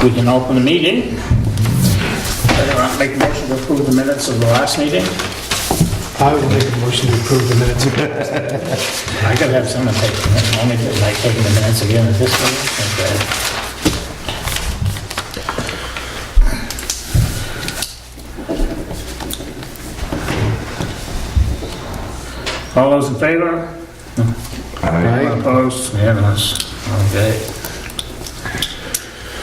We can open the meeting. Make a motion to approve the minutes of the last meeting. I would make a motion to approve the minutes. I gotta have someone take them. Only like taking the minutes again at this point. Okay. All those in favor? Anyone opposed? Unanimous. Okay.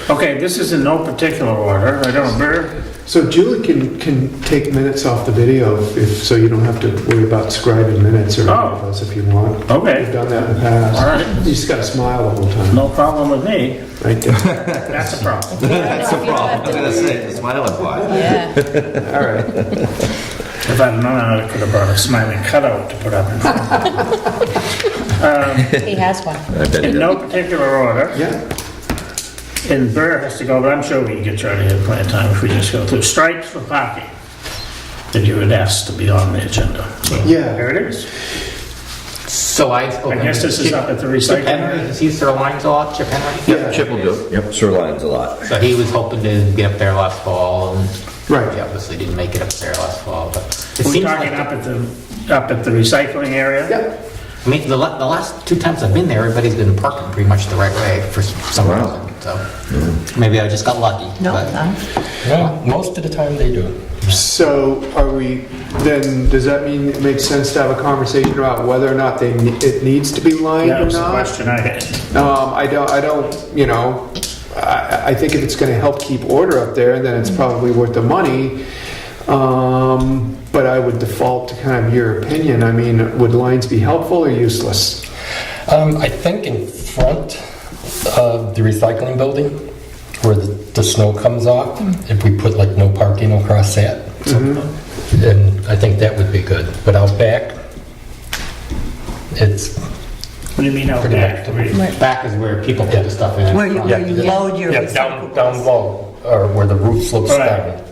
Okay, this is in no particular order. I don't know. So Julie can take minutes off the video so you don't have to worry about scribing minutes or any of us if you want. Okay. We've done that in the past. All right. You just gotta smile the whole time. No problem with me. Right there. That's a problem. That's a problem. I was gonna say, the smiling part. Yeah. All right. If I'd known, I could have brought a smiling cutout to put up in front. He has one. In no particular order. Yeah. And Burr has to go, but I'm sure we can get you out of here in plenty of time if we just go through. Stripes for parking that you had asked to be on the agenda. So, Yeah. Here it is. So I guess this is up at the recycling Chip Henry, area? does he Sir Lines a lot, Chip Henry? Yep, Chip will do. Yep, Sir Lines a lot. So he was hoping to get up there last fall, and Right. he obviously didn't make it up there last fall, but it We're seems talking like, Yeah. up at the recycling area? Yeah. I mean, the last two times I've been there, everybody's been parking pretty much the right way for some Wow. reason, so maybe I just got lucky. No, but- no. Well, most of the time they do. So does that mean it makes sense to have a conversation about whether or not it needs to be lined That or was the not? question I had. I don't, I think if it's gonna help keep order up there, then it's probably worth the money. But I would default to kind of your opinion. I mean, would lines be helpful or useless? I think in front of the recycling building, where the snow comes off, if we put like no parking across that, then I think that would be good. But out back, it's, What do you mean out Pretty back? much. Back is where people put the stuff in. Where you load your yeah, down low, or where the roof slopes Right. down,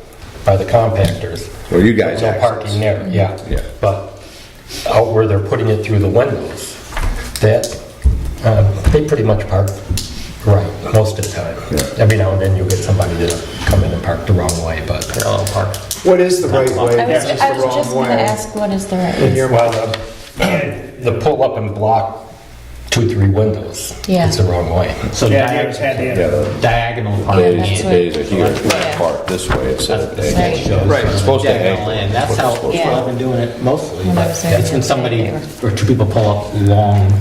by the compactors. Well, you guys No access. parking there, yeah. Yeah. But out where they're putting it through the windows, that, they pretty much park right most of the time. Yeah. Every now and then you'll get somebody to come in and park the wrong way, but, Parallel park. What is the right way? I was, What's I the was just wrong gonna way? ask, what is the right In way? your well, the pull up and block 2-3 windows Yeah. is the wrong way. So Yeah, I always had Yeah, the, the diagonal Yeah, parking. that's what- days are here, Yeah. park this way instead of That's- day. Right. shows Right, sort it's of supposed to diagonal hang. in. That's how Yeah. I've been doing it mostly. When I But was there it's when the other somebody day, or two people pull up long,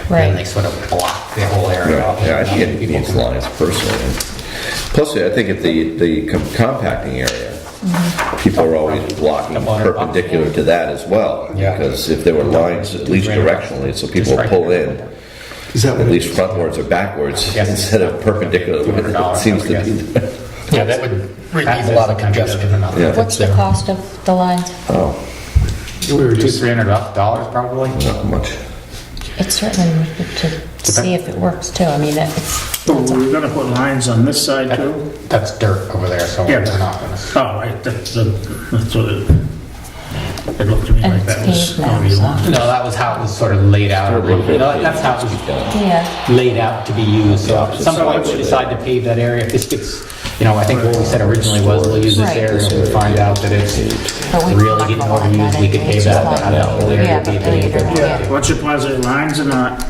Right. and they sort of block the whole area off. Yeah, I Not think many it people needs can- lines personally. Plus, I think at the compacting area, people are always blocking perpendicular to that as well. Yeah. Because if there were lines, at least directionally, so people Just right pull there. in, Is that what at it- least frontwards or backwards, Yes. instead of perpendicular, $200, it seems to I be. Yeah, that would relieve a lot of congestion. Yeah. What's the cost of the lines? Oh, we were just, $200-$300 probably. not much. It's certainly worth it to see if it works too. I mean, it's, so we're gonna put lines on this side too? That's dirt over there, so Yeah. we're not gonna. Oh, right, that's what it looked to me And like it's that was. paved now, how you so- want it. No, that was how it was sort of laid out. You know, that's how it was yeah. laid out to be used. So at some point we decide to pave that area. If this gets, I think what we said originally was we'll use this Right. area and we find out that it's But we really can getting talk about overused, we could pave that, that. that whole area. Yeah, would be but then paved. you're gonna get What's your pleasure, lines or not?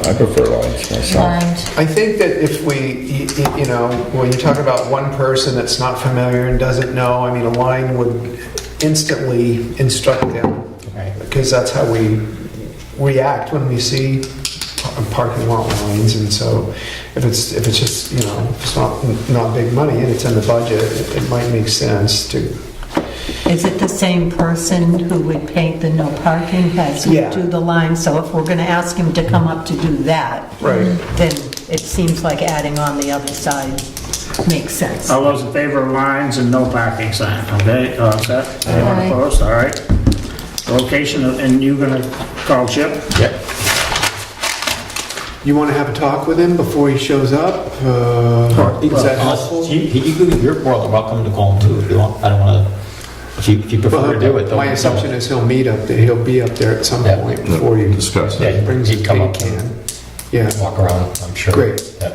I prefer lines myself. lines. I think that if when you talk about one person that's not familiar and doesn't know, I mean, a line would instantly instruct them. Right. Because that's how we react when we see parking lot lines, and so if it's just, if it's not big money and it's in the budget, it might make sense to, Is it the same person who would paint the no parking as you Yeah. do the line? So if we're going to ask him to come up to do that, Right. then it seems like adding on the other side makes sense. All those in favor of lines and no parking sign, okay, all set? Anyone Aye. opposed, all right? Location, and you're gonna call Chip? Yep. you want to have a talk with him before he shows up? Is that helpful? You're more than welcome to call him too if you want. I don't want to, if you prefer to do it. My assumption is he'll meet up there, he'll be up there at some Yeah. point before you Discuss Yeah, it. brings he'd his come big up can. and Yeah, walk around, I'm sure. Great. Yeah.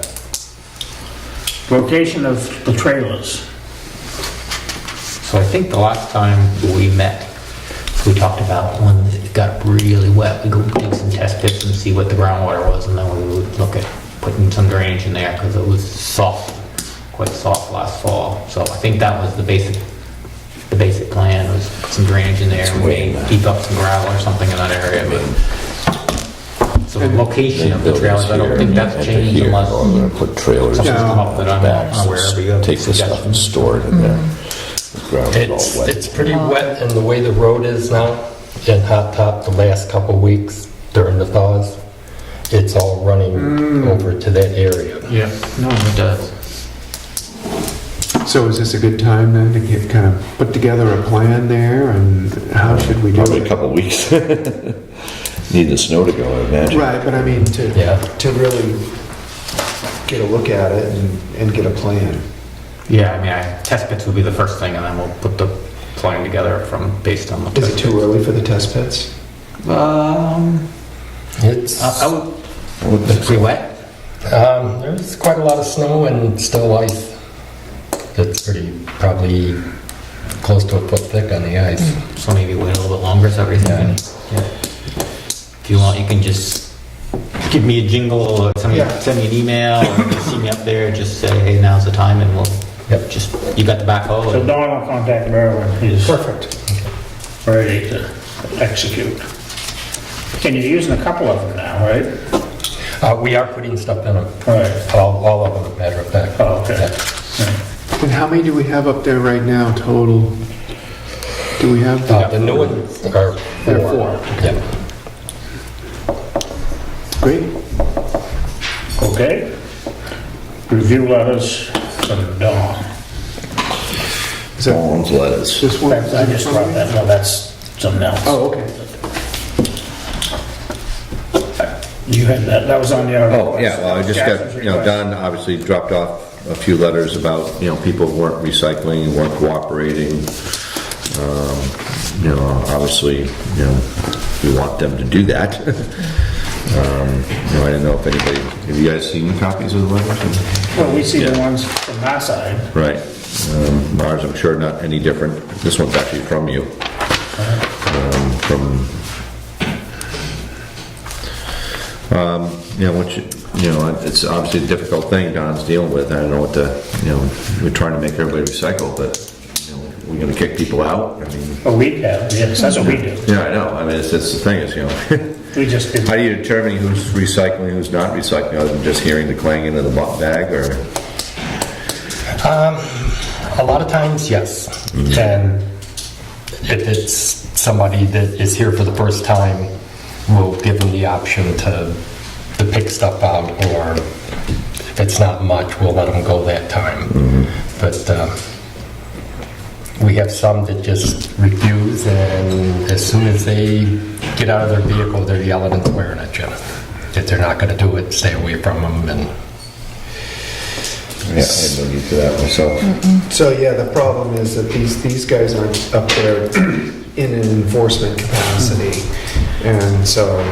Location of the trailers. So I think the last time we met, we talked about when it got really wet, we go dig some test pits and see what the groundwater was, and then we would look at putting some drainage in there, because it was soft, quite soft last fall. So I think that was the basic plan, was put some drainage in there, and maybe keep up some gravel or something in that area, but. So the location of the trailers, I don't think that's changed unless Or I'm gonna put trailers something's come up that I'm back, unaware of. You have take the stuff and suggestions? store it in there. The ground is all wet. It's pretty wet in the way the road is now in Hot Top the last couple weeks during the thaws. It's all running over to that area. Yeah, no, it does. So is this a good time then to get, kind of put together a plan there, and how should we do Probably a it? couple weeks. Need the snow to go, I imagine. Right, but I mean, Yeah. to really get a look at it and get a plan. Yeah, I mean, test pits would be the first thing, and then we'll put the plan together based on the. Is it too early for the test pits? It's, I would, it's pretty wet. there's quite a lot of snow and still ice. It's probably close to a foot thick on the ice. So maybe wait a little bit longer, is that what you're thinking? Yeah. If you want, you can just give me a jingle, or send me an email, or if you see me up there, just say, hey, now's the time, and we'll, you got the backhoe. So and- Don will contact Merlin, he's Perfect. ready to execute. And you're using a couple of them now, right? We are putting stuff in them. Right. All of them, as a matter of fact. Oh, okay. Yeah. And how many do we have up there right now total? Do we have? The new ones are There are four. four. Yeah. Great. Okay. Review letters from Don. Is that Dawn's letters. this one? I just brought that, no, that's something else. Oh, okay. You had that was on the other. Oh, yeah, well, I just got, Don obviously dropped off a few letters about, people who weren't recycling, weren't cooperating. Obviously, we want them to do that. I don't know if anybody, have you guys seen copies of the letters? Well, we see the ones from our side. Right. Ours, I'm sure not any different. This one's actually from you. It's obviously a difficult thing Don's dealing with. I don't know what we're trying to make everybody recycle, but, we're gonna kick people out. I mean, Oh, we have, yes, that's what we do. yeah, I know. I mean, it's the thing is, We just did. how do you determine who's recycling, who's not recycling, other than just hearing the clanging of the bag, or? A lot of times, yes. And if it's somebody that is here for the first time, we'll give them the option to pick stuff out, or if it's not much, we'll let them go that time. But we have some that just refuse, and as soon as they get out of their vehicle, they're yelling and swearing at you. If they're not going to do it, stay away from them. And Yeah, I had no need for that myself. So, yeah, the problem is that these guys aren't up there in an enforcement capacity. And so,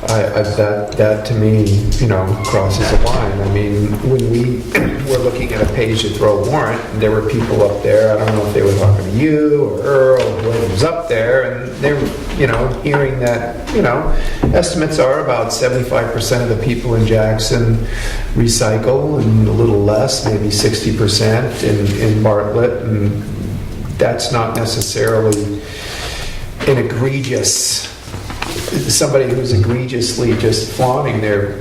that to me, crosses a line. I mean, when we were looking at a page-to-throw warrant, there were people up there, I don't know if they were talking to you or Earl or whoever was up there, and they were, hearing that, estimates are about 75% of the people in Jackson recycle, and a little less, maybe 60% in Bartlett, and that's not necessarily an egregious, somebody who's egregiously just flaunting their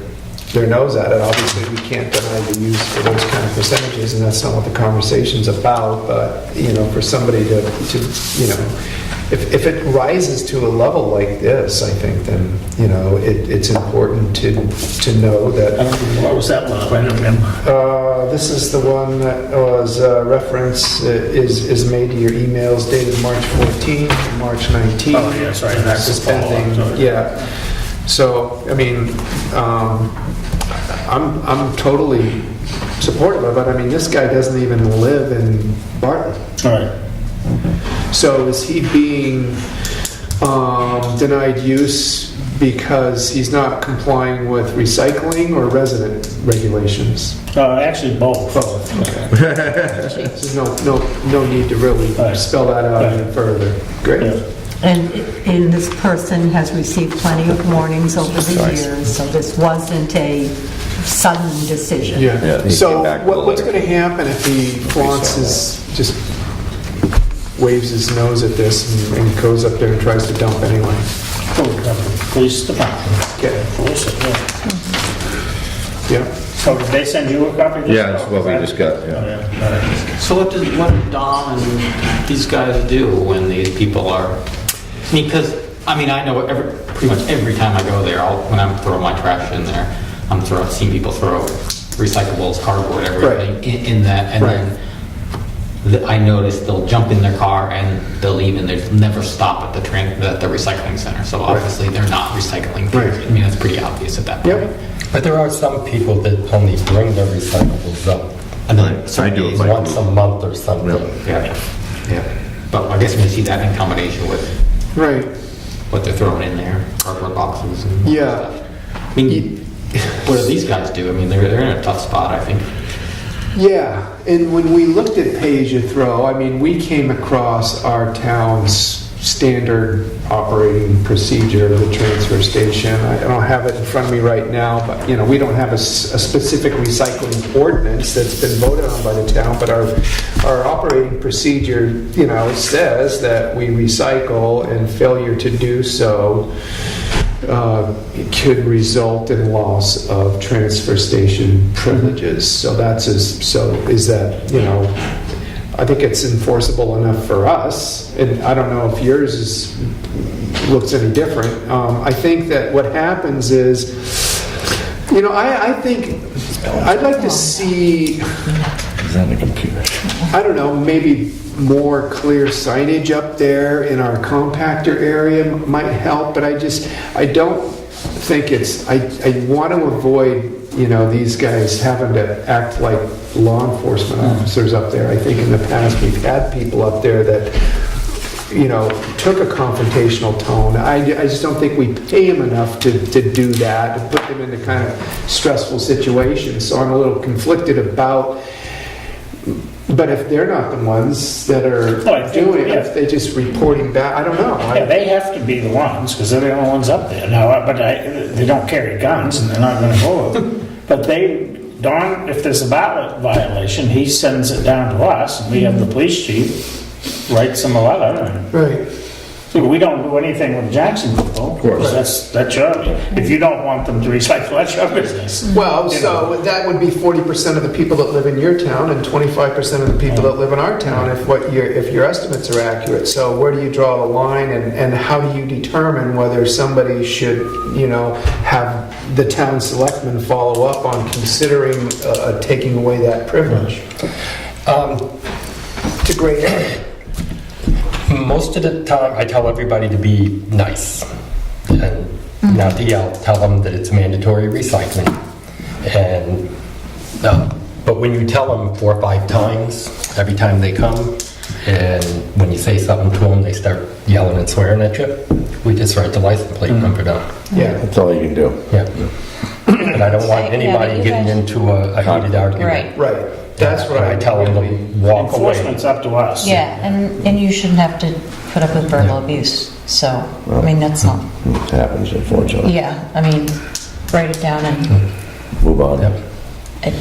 nose at it. Obviously, we can't deny the use for those kind of percentages, and that's not what the conversation's about. But for somebody to if it rises to a level like this, I think then it's important to know that. What was that one? I don't remember. This is the one that was reference is made to your emails dated March 14th, March 19th. Oh, yeah, that's right. That's the Suspending, follow-up, so- yeah. So, I mean, I'm totally supportive of it. I mean, this guy doesn't even live in Bartlett. All right. So is he being denied use because he's not complying with recycling or resident regulations? Actually, both. There's no need to really Right. spell that out any further. Great. Yeah. And this person has received plenty of warnings over the years, so this wasn't a sudden decision. Yeah, Yeah. he So came back with a what's letter. going to happen if he flaunts his, just waves his nose at this and goes up there and tries to dump anyway? Police department. Okay. Police, yeah. Yeah. So did they send you a copy? of this? Yeah, that's what we just got, yeah. Yeah, all right. So what did Don and these guys do when these people are, I mean, because, I know pretty much every time I go there, when I'm throwing my trash in there, seeing people throw recyclables, cardboard, everything in that, and Right. then I notice they'll jump in their car and they'll leave and they'll never stop at the recycling center. So obviously they're not recycling. Right. I mean, that's pretty obvious at that point. Yep. But there are some people that only bring their recyclables up And then I do it like- once a month or something. Yeah. But I guess we see that in combination with Right. what they're throwing in there, cardboard boxes and Yeah. stuff. I mean, what do these guys do? I mean, they're in a tough spot, I think. Yeah, and when we looked at pay-as-you-throw, we came across our town's standard operating procedure, the transfer station. I don't have it in front of me right now, but, we don't have a specific recycling ordinance that's been voted on by the town, but our operating procedure, says that we recycle, and failure to do so it could result in loss of transfer station privileges. So is that, I think it's enforceable enough for us, and I don't know if yours looks any different. I think that what happens is, I think I'd like to see, Is that a computer? I don't know, maybe more clear signage up there in our compactor area might help, but I don't think I want to avoid, these guys having to act like law enforcement officers up there. I think in the past we've had people up there that, took a confrontational tone. I just don't think we pay them enough to do that, to put them into kind of stressful situations. So I'm a little conflicted about. But if they're not the ones that are Well, I think, doing it, yeah. if they're just reporting back, I don't know. Yeah, they have to be the ones, because they're the only ones up there. Now, they don't carry guns, and they're not gonna go them. But Don, if there's a ballot violation, he sends it down to us, and we have the police chief writes them a letter, and Right. we don't do anything with Jackson people. Of course. That's your, if you don't want them to recycle, that's your business. Well, You so that would be 40% of the people that live in your town and 25% of the people that live in our town if your estimates are accurate. So where do you draw the line, and how do you determine whether somebody should, have the town selectmen follow up on considering taking away that privilege? It's a great area. Most of the time, I tell everybody to be nice and not to yell. Tell them that it's mandatory recycling. And but when you tell them 4 or 5 times every time they come, and when you say something to them, they start yelling and swearing at you, we just write the license plate number down. Yeah. That's all you can do. Yeah. And I don't want Yeah, anybody but you getting guys- into a heated argument. Right. Right. That's what I tell them to walk away. Enforcement's up to us. Yeah, and you shouldn't have to put up with verbal abuse, so, that's not, It happens, unfortunately. yeah, write it down and Move on. Yep. it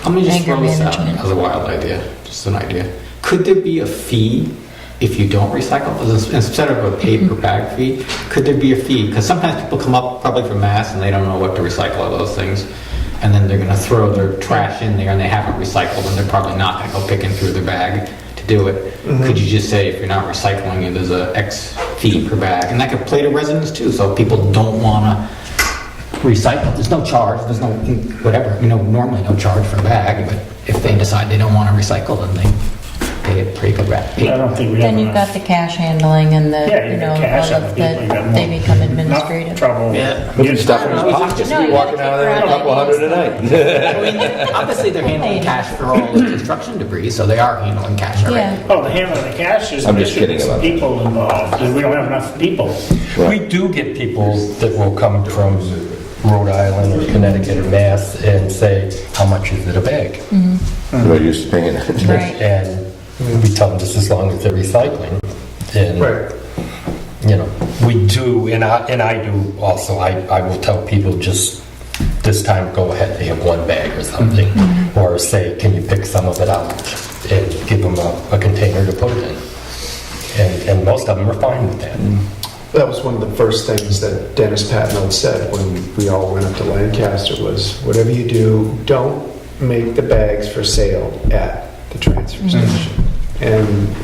I'm gonna just Anger throw this out management. as a wild idea, just an idea. Could there be a fee if you don't recycle? Instead of a paper bag fee, could there be a fee? Because sometimes people come up probably from Mass and they don't know what to recycle of those things. And then they're gonna throw their trash in there and they haven't recycled and they're probably not gonna go picking through their bag to do it. Could you just say if you're not recycling, there's a X fee per bag? And that could play to residents too, so if people don't wanna recycle, there's no charge, there's no, whatever, normally no charge for a bag, but if they decide they don't wanna recycle, then they pretty good rep. I don't think we have Then you've got enough. the cash handling and the, Yeah, you you know, got cash all on the of people, you got the, more- they become enough administrative. trouble. Yeah. getting Stuff in his stuff. pockets, No, be you walking gotta out of there with a keep couple around hundred a night. I mean, obviously, they're handling cash for all the construction debris, so they are handling cash already. Yeah. Oh, the handling of the cash is. I'm just kidding some about that. people involved, and we don't have enough people. We do get people that will come from Rhode Island or Connecticut or Mass and say, how much is it a bag? We're used to paying it. Right. And we tell them just as long as they're recycling. And, Right. you know, we do, and I do also, I will tell people just this time, go ahead, they have one bag or something. Or say, can you pick some of it out and give them a container to put it in? And most of them are fine with that. That was one of the first things that Dennis Patnell said when we all went up to Lancaster was, whatever you do, don't make the bags for sale at the transfer station. And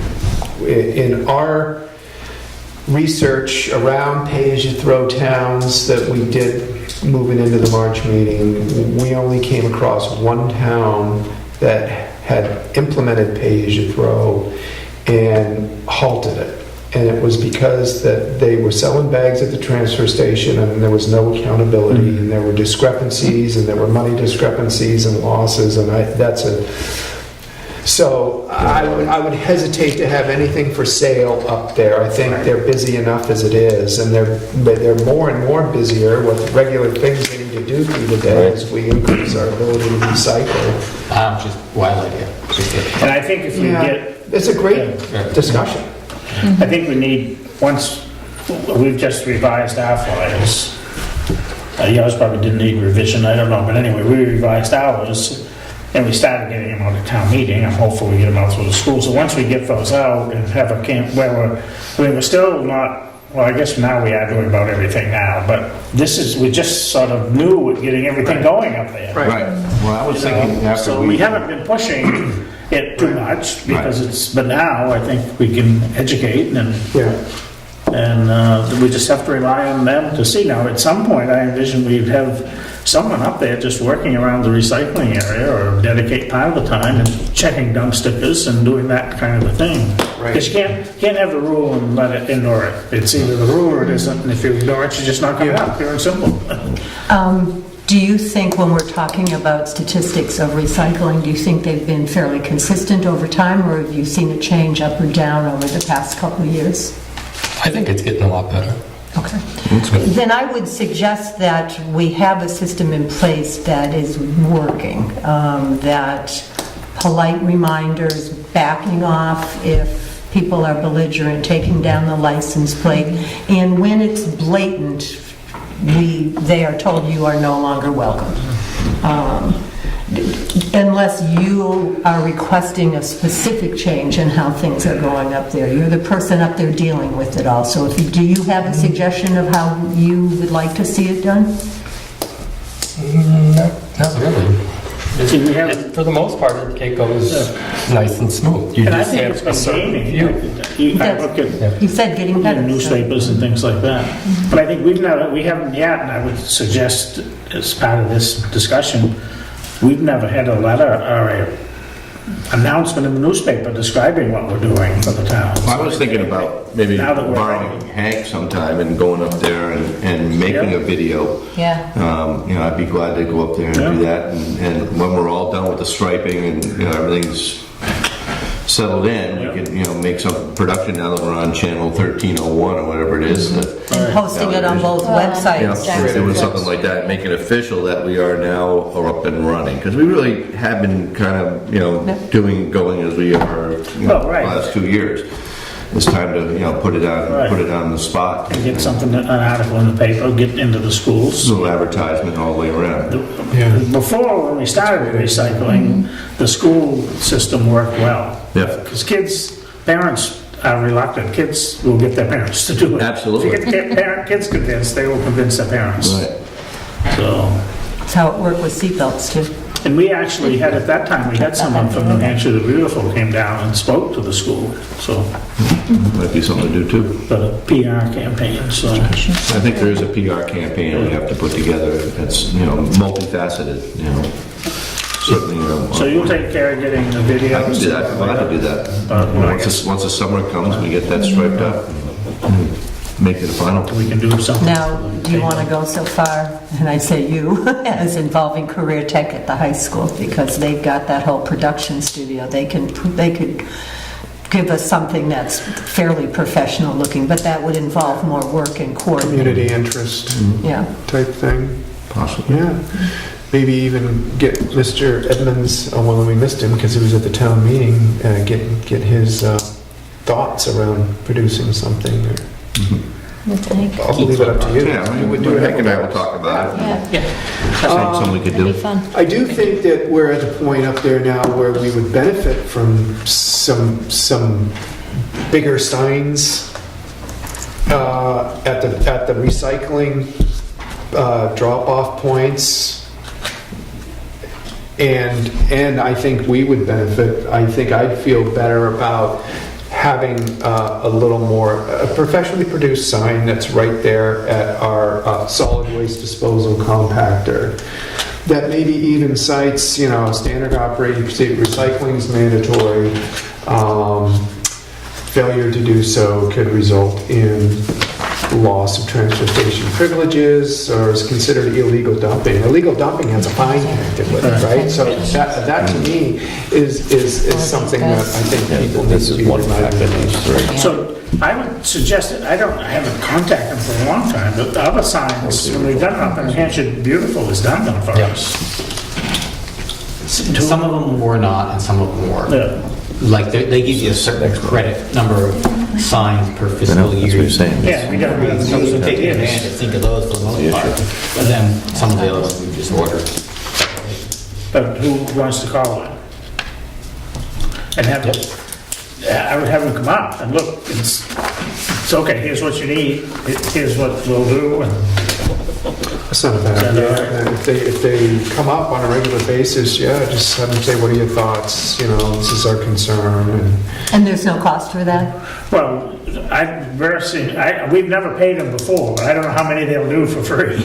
in our research around pay-as-you-throw towns that we did moving into the March meeting, we only came across one town that had implemented pay-as-you-throw and halted it. And it was because that they were selling bags at the transfer station and there was no accountability and there were discrepancies and there were money discrepancies and losses and so I would hesitate to have anything for sale up there. I think they're busy enough as it is, and they're more and more busier with regular things they need to do through the day as we increase our ability to recycle. Just wild idea. And I think if you Yeah, get, it's a great discussion. I think we need, once, we've just revised our flyers. Yours probably didn't need revision, I don't know, but anyway, we revised ours, and we started getting them out of town meeting. I'm hopeful we get them out through the school. So once we get those out and have a camp where we're still not, well, I guess now we are doing about everything now, but we just sort of new at getting everything going up there. Right. Well, I was thinking after So we haven't been pushing it too much because but now I think we can educate and we just have to rely on them to see. Now, at some point, I envision we'd have someone up there just working around the recycling area or dedicate part of the time and checking dump stickers and doing that kind of a thing. Right. Because you can't have the rule and let it ignore it. It's either the rule or it isn't, and if you ignore it, you're just not going to pure and simple. Do you think when we're talking about statistics of recycling, do you think they've been fairly consistent over time, or have you seen a change up or down over the past couple of years? I think it's getting a lot better. Okay. Then I would suggest that we have a system in place that is working, that polite reminders, backing off if people are belligerent, taking down the license plate, and when it's blatant, they are told you are no longer welcome. Unless you are requesting a specific change in how things are going up there. You're the person up there dealing with it all. So do you have a suggestion of how you would like to see it done? Not really. See, we have, For the most part, it goes nice and smooth. You and I just think have it's a been certain gaining. view. I look at You said getting better. so- newspapers and things like that. But I think we haven't yet, and I would suggest as part of this discussion, we've never had a letter or a announcement in the newspaper describing what we're doing for the town. I was thinking about maybe Now that we're borrowing ready. Hank sometime and going up there and making Yeah. a video. Yeah. I'd be glad to go up there and Yeah. do that. And when we're all done with the striping and, everything's settled in, we can, make some production now that we're on channel 1301 or whatever it is. And posting it on both websites. Doing something like that, make it official that we are now up and running. Because we really have been kind of, going as we are, Well, right. the last 2 years. It's time to, put it on the spot. And get something, an article in the paper, get into the schools. Little advertisement all the way around. Before, when we started recycling, the school system worked well. Yeah. Because parents are reluctant. Kids will get their parents to do it. Absolutely. If you get the kids convinced, they will convince their parents. Right. So, That's how it worked with seatbelts too. and we actually had, at that time, we had someone from New Hampshire the Beautiful came down and spoke to the school. So, Might be something to do too. the PR campaign, so. I think there is a PR campaign we have to put together that's, multifaceted, certainly, So you'll take care of getting the videos? I can do that, I'm glad to do that. Once the summer comes, we get that striped up, make it a final. We can do something. Now, do you want to go so far, and I say you, as involving Career Tech at the high school, because they've got that whole production studio. They could give us something that's fairly professional looking, but that would involve more work and coordinating. Community interest Yeah. type thing. Possibly. Yeah. Maybe even get Mr. Edmonds, well, we missed him because he was at the town meeting, get his thoughts around producing something. I'll leave it up to you. Yeah, You would do it. Nick and I will talk about it. Yeah, Something we could that'd do. be fun. I do think that we're at the point up there now where we would benefit from some bigger signs at the recycling drop-off points. And I think we would benefit. I think I'd feel better about having a little more, a professionally produced sign that's right there at our solid waste disposal compactor. That maybe even cites, standard operating procedure, recycling is mandatory. Failure to do so could result in loss of transfer station privileges or is considered illegal dumping. Illegal dumping has a fine connected with it, right? So that to me is something that I think people need to be reminded of. So I would suggest that, I haven't contacted them for a long time, but the other signs, when we've done up in New Hampshire, Beautiful has done them for Yeah. us. Some of them were not, and some of them were. Yeah. Like, they give you a certain credit number of signs per fiscal year. That's what you're saying. Yeah, we got rid of So those we in take years. advantage, think of those for the most part. But then some of the others we just ordered. But who wants to call it? And I would have them come up and look, it's okay, here's what you need, here's what we'll do, and That's not a bad idea. And if they come up on a regular basis, just have them say, what are your thoughts? This is our concern. And there's no cost for that? well, we've never paid them before, but I don't know how many they'll do for free.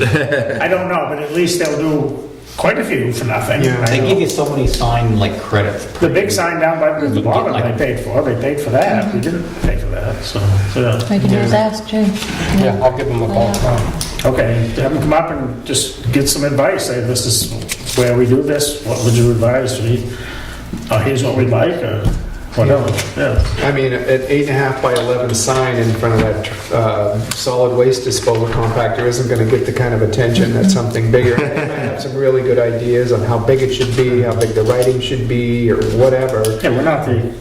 I don't know, but at least they'll do quite a few for nothing. Yeah. I They know. give you so many sign like credits. The big sign down by the bottom like- they paid for that, we didn't pay for that, so, We can just ask Jim. Yeah, I'll give them a call tomorrow. okay, have them come up and just get some advice, say, this is where we do this, what would you advise, here's what we'd like, or whatever, yeah. I mean, an 8.5 by 11 sign in front of that solid waste disposal compactor isn't going to get the kind of attention that something bigger. They might have some really good ideas on how big it should be, how big the writing should be, or whatever. Yeah, we're not the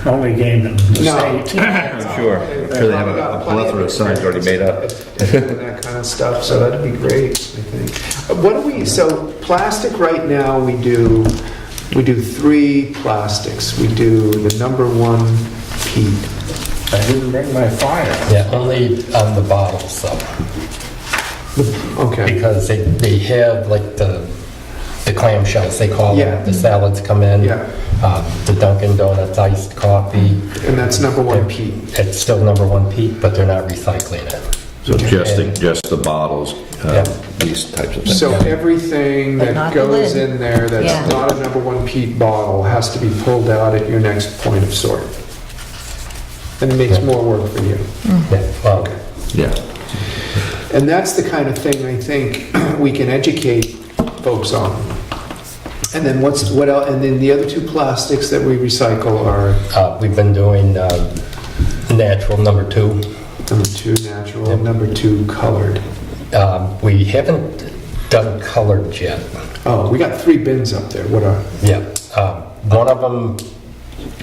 only game in the No. state. I'm sure they have a plethora of signs already made up. And that kind of stuff, so that'd be great, I think. So plastic right now, we do 3 plastics. We do the number 1 peat. I didn't bring my fire. Yeah, only on the bottles though, Okay, because they have like the clamshells, they call Yeah. them. The salads come in. Yeah. The Dunkin' Donuts iced coffee. and that's number 1 peat. It's still number 1 peat, but they're not recycling it. So just the bottles, Yeah. these types of things. So everything But that not the goes lid. in there Yeah. that's not a number 1 peat bottle has to be pulled out at your next point of sort. And it makes more work for you. Yeah, well, Yeah. And that's the kind of thing I think we can educate folks on. And then what else? And then the other 2 plastics that we recycle are we've been doing natural number 2. number 2 natural, number 2 colored. We haven't done colored yet. Oh, we got 3 bins up there. What are? Yeah, one of them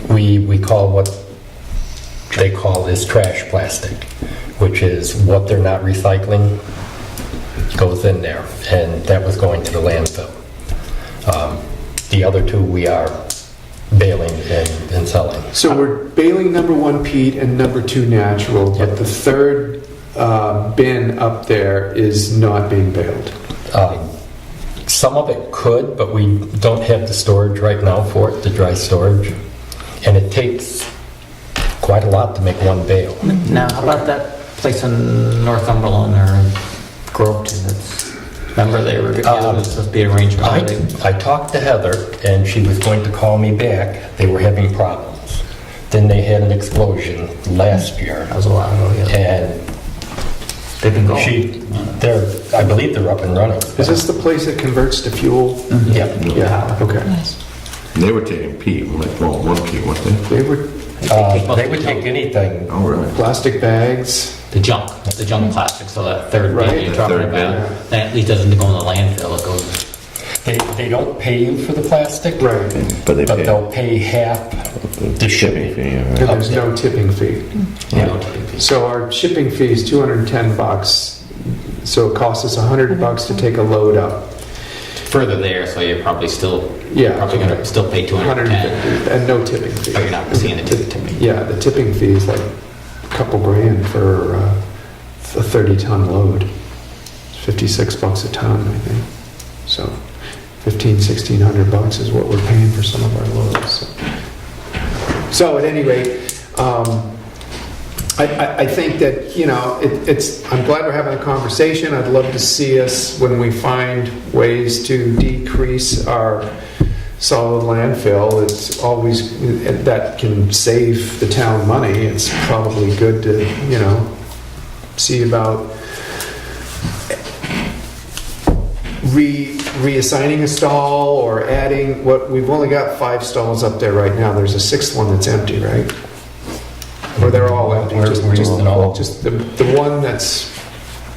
we call what they call is trash plastic, which is what they're not recycling goes in there, and that was going to the landfill. The other 2 we are baling and selling. So we're baling number 1 peat and number 2 natural, but the third bin up there is not being baled. Some of it could, but we don't have the storage right now for it, the dry storage, and it takes quite a lot to make 1 bale. Now, how about that place in Northumberland or Groveton that's Remember they were, it was supposed to be arrangement. I talked to Heather, and she was going to call me back. They were having problems. Then they had an explosion last year, That was a while ago, yeah. and They've been going. I believe they're up and running. Is this the place that converts to fuel? Yeah. Yeah, okay. And they were taking P, like, well, 1P, weren't they? They were They would take anything. Oh, really? plastic bags. The junk plastic, so that third Right, bin you're the talking third bin. about, that at least doesn't go in the landfill, it goes, They don't pay you for the plastic, Right. But they but pay they'll pay half the shipping fee, yeah, And right? there's no tipping fee. you know, taking pieces. So our shipping fee is $210. So it costs us $100 to take a load up. Further there, so you're probably still, Yeah. probably gonna still pay 210, 150 and no tipping fee. but you're not seeing the tipping. Yeah, the tipping fee is like a couple grand for a 30-ton load. It's $56 a ton, I think. So $1,500-1,600 is what we're paying for some of our loads. So at any rate, I think that, you know, I'm glad we're having a conversation. I'd love to see us, when we find ways to decrease our solid landfill, it's always, that can save the town money. It's probably good to, you know, see about reassigning a stall or adding what, we've only got 5 stalls up there right now. There's a 6th one that's empty, right? Or they're all empty? We're using all. Just the one that's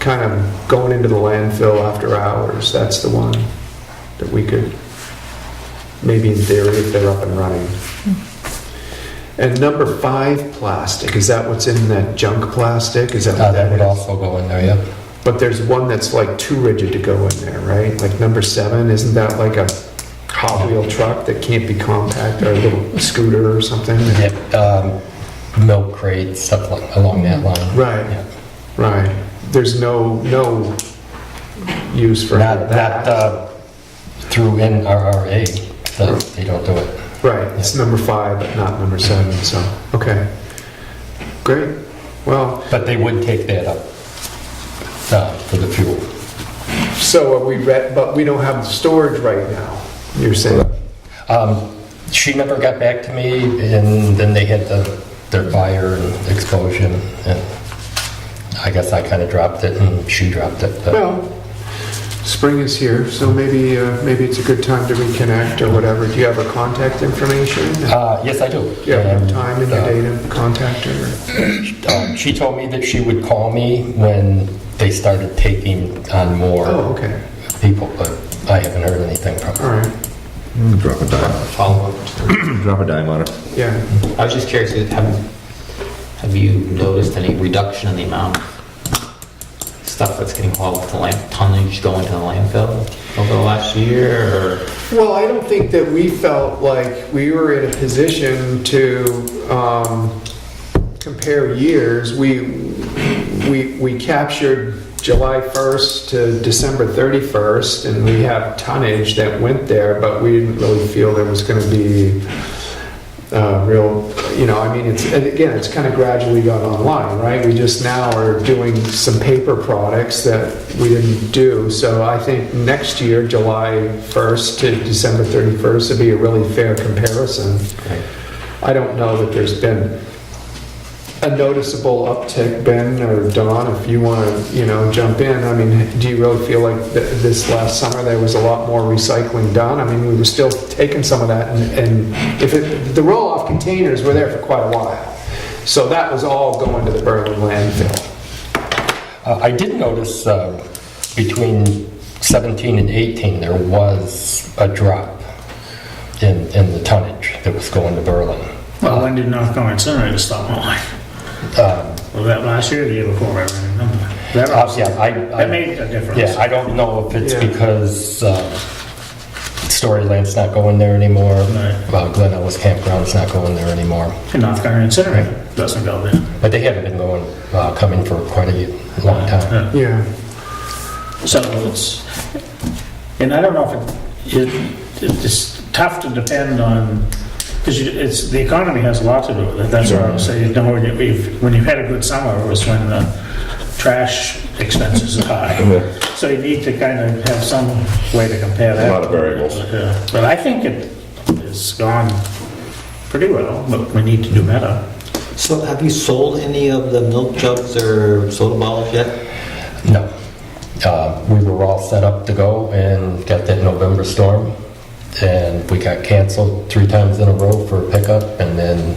kind of going into the landfill after hours, that's the one that we could, maybe in theory, if they're up and running. And number 5 plastic, is that what's in that junk plastic? Is that what That would is? also go in there, yeah. But there's one that's like too rigid to go in there, right? Like number 7, isn't that like a Hot Wheel truck that can't be compact, or a little scooter or something? Yeah, milk crates, stuff along that line. Right. Yeah. Right. There's no use for Not that. through NRRA, they don't do it. Right, it's number 5, but not number 7, so, okay. Great. Well, But they would take that up for the fuel. so are we, but we don't have the storage right now, you're saying? She never got back to me, and then they had their fire and explosion, and I guess I kind of dropped it, and she dropped it. But Well, spring is here, so maybe it's a good time to reconnect or whatever. Do you have her contact information? yes, I do. Do you have And, time and your date to contact her? She told me that she would call me when they started taking on more Oh, okay, people, but I haven't heard anything from her. all right, Drop a dime. Follow up. Drop a dime on it. yeah. I was just curious, have you noticed any reduction in the amount of stuff that's getting hauled to the tonnage going to the landfill over the last year, or? Well, I don't think that we felt like we were in a position to compare years. We captured July 1st to December 31st, and we have tonnage that went there, but we didn't really feel there was going to be real, you know, I mean, it's kind of gradually got online, right? We just now are doing some paper products that we didn't do. So I think next year, July 1st to December 31st would be a really fair comparison. I don't know that there's been a noticeable uptick. Ben or Don, if you want to, you know, jump in. I mean, do you really feel like this last summer there was a lot more recycling done? I mean, we were still taking some of that, and the roll-off containers were there for quite a while, so that was all going to the Berlin landfill. I did notice between 17 and 18 there was a drop in the tonnage that was going to Berlin. Well, when did North Carolina Incinerator stop hauling? Was that last year or the year before? I don't remember. That that made a difference. Yeah, I don't know if it's Yeah. because Storyland's not going there anymore. Right. Glen Ellis Campground's not going there anymore. And North Carolina Incinerator doesn't go there. But they haven't been coming for quite a long time. Yeah. So it's, and I don't know if it's tough to depend on, because the economy has a lot to do with it. That's what I was saying. When you've had a good summer, was when the trash expenses are high. So you need to kind of have some way to compare that. A lot of variables. Yeah. But I think it has gone pretty well, but we need to do better. So have you sold any of the milk jugs or soda bottles yet? No. We were all set up to go and got that November storm, and we got canceled 3 times in a row for pickup, and then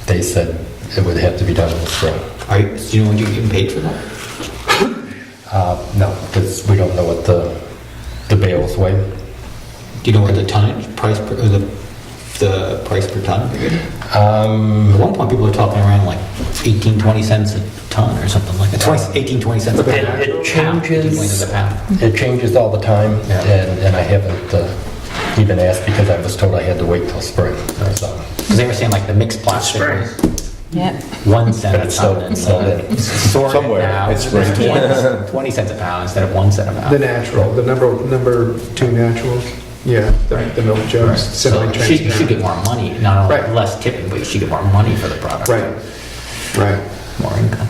they said it would have to be done in the spring. Do you know when you're getting paid for that? No, because we don't know what the bales weigh. Do you know what the tonnage price per, or the price per ton? At one point, people were talking around like 18, 20 cents a ton or something like that. 18, 20 cents a pound. It Pound, 18, 20 cents changes. a pound. It changes all the time, Yeah. and I haven't even asked because I was told I had to wait till spring. So, Because they were saying like the mixed plastic Spring. was Yeah. 1 cent But a it's ton. still And in. sorted Somewhere, now, it's spring. 20 cents a pound instead of 1 cent a The pound. natural, the number 2 naturals, yeah, the milk jugs, So semi-transparent. you should get more money, not only Right. less tipping, but you should get more money for the product. Right. More income.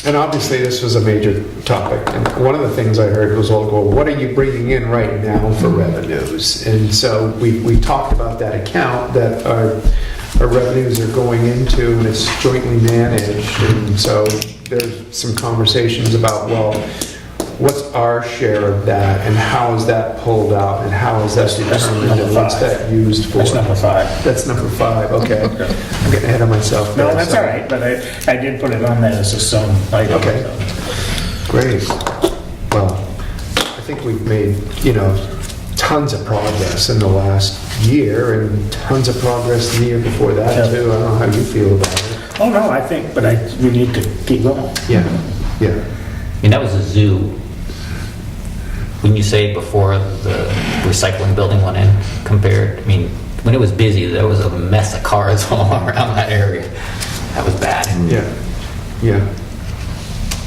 And obviously, this was a major topic. And one of the things I heard was, well, what are you bringing in right now for revenues? And so we talked about that account that our revenues are going into, and it's jointly managed. And so there's some conversations about, well, what's our share of that, and how is that pulled out, and how is that That's determined, number and what's 5. that used for? That's number 5. That's number 5, okay. I'm getting ahead of myself there. No, that's so- all right, but I did put it on there as a stone item. Okay. Great. Well, I think we've made, tons of progress in the last year, and tons of progress the year before that, Yeah. too. I don't know how you feel about it. Oh, no, I think, but we need to keep going. Yeah, yeah. I mean, that was a zoo. When you say before the recycling building went in, compared, I mean, when it was busy, there was a mess of cars all around that area. That was bad. Yeah, yeah.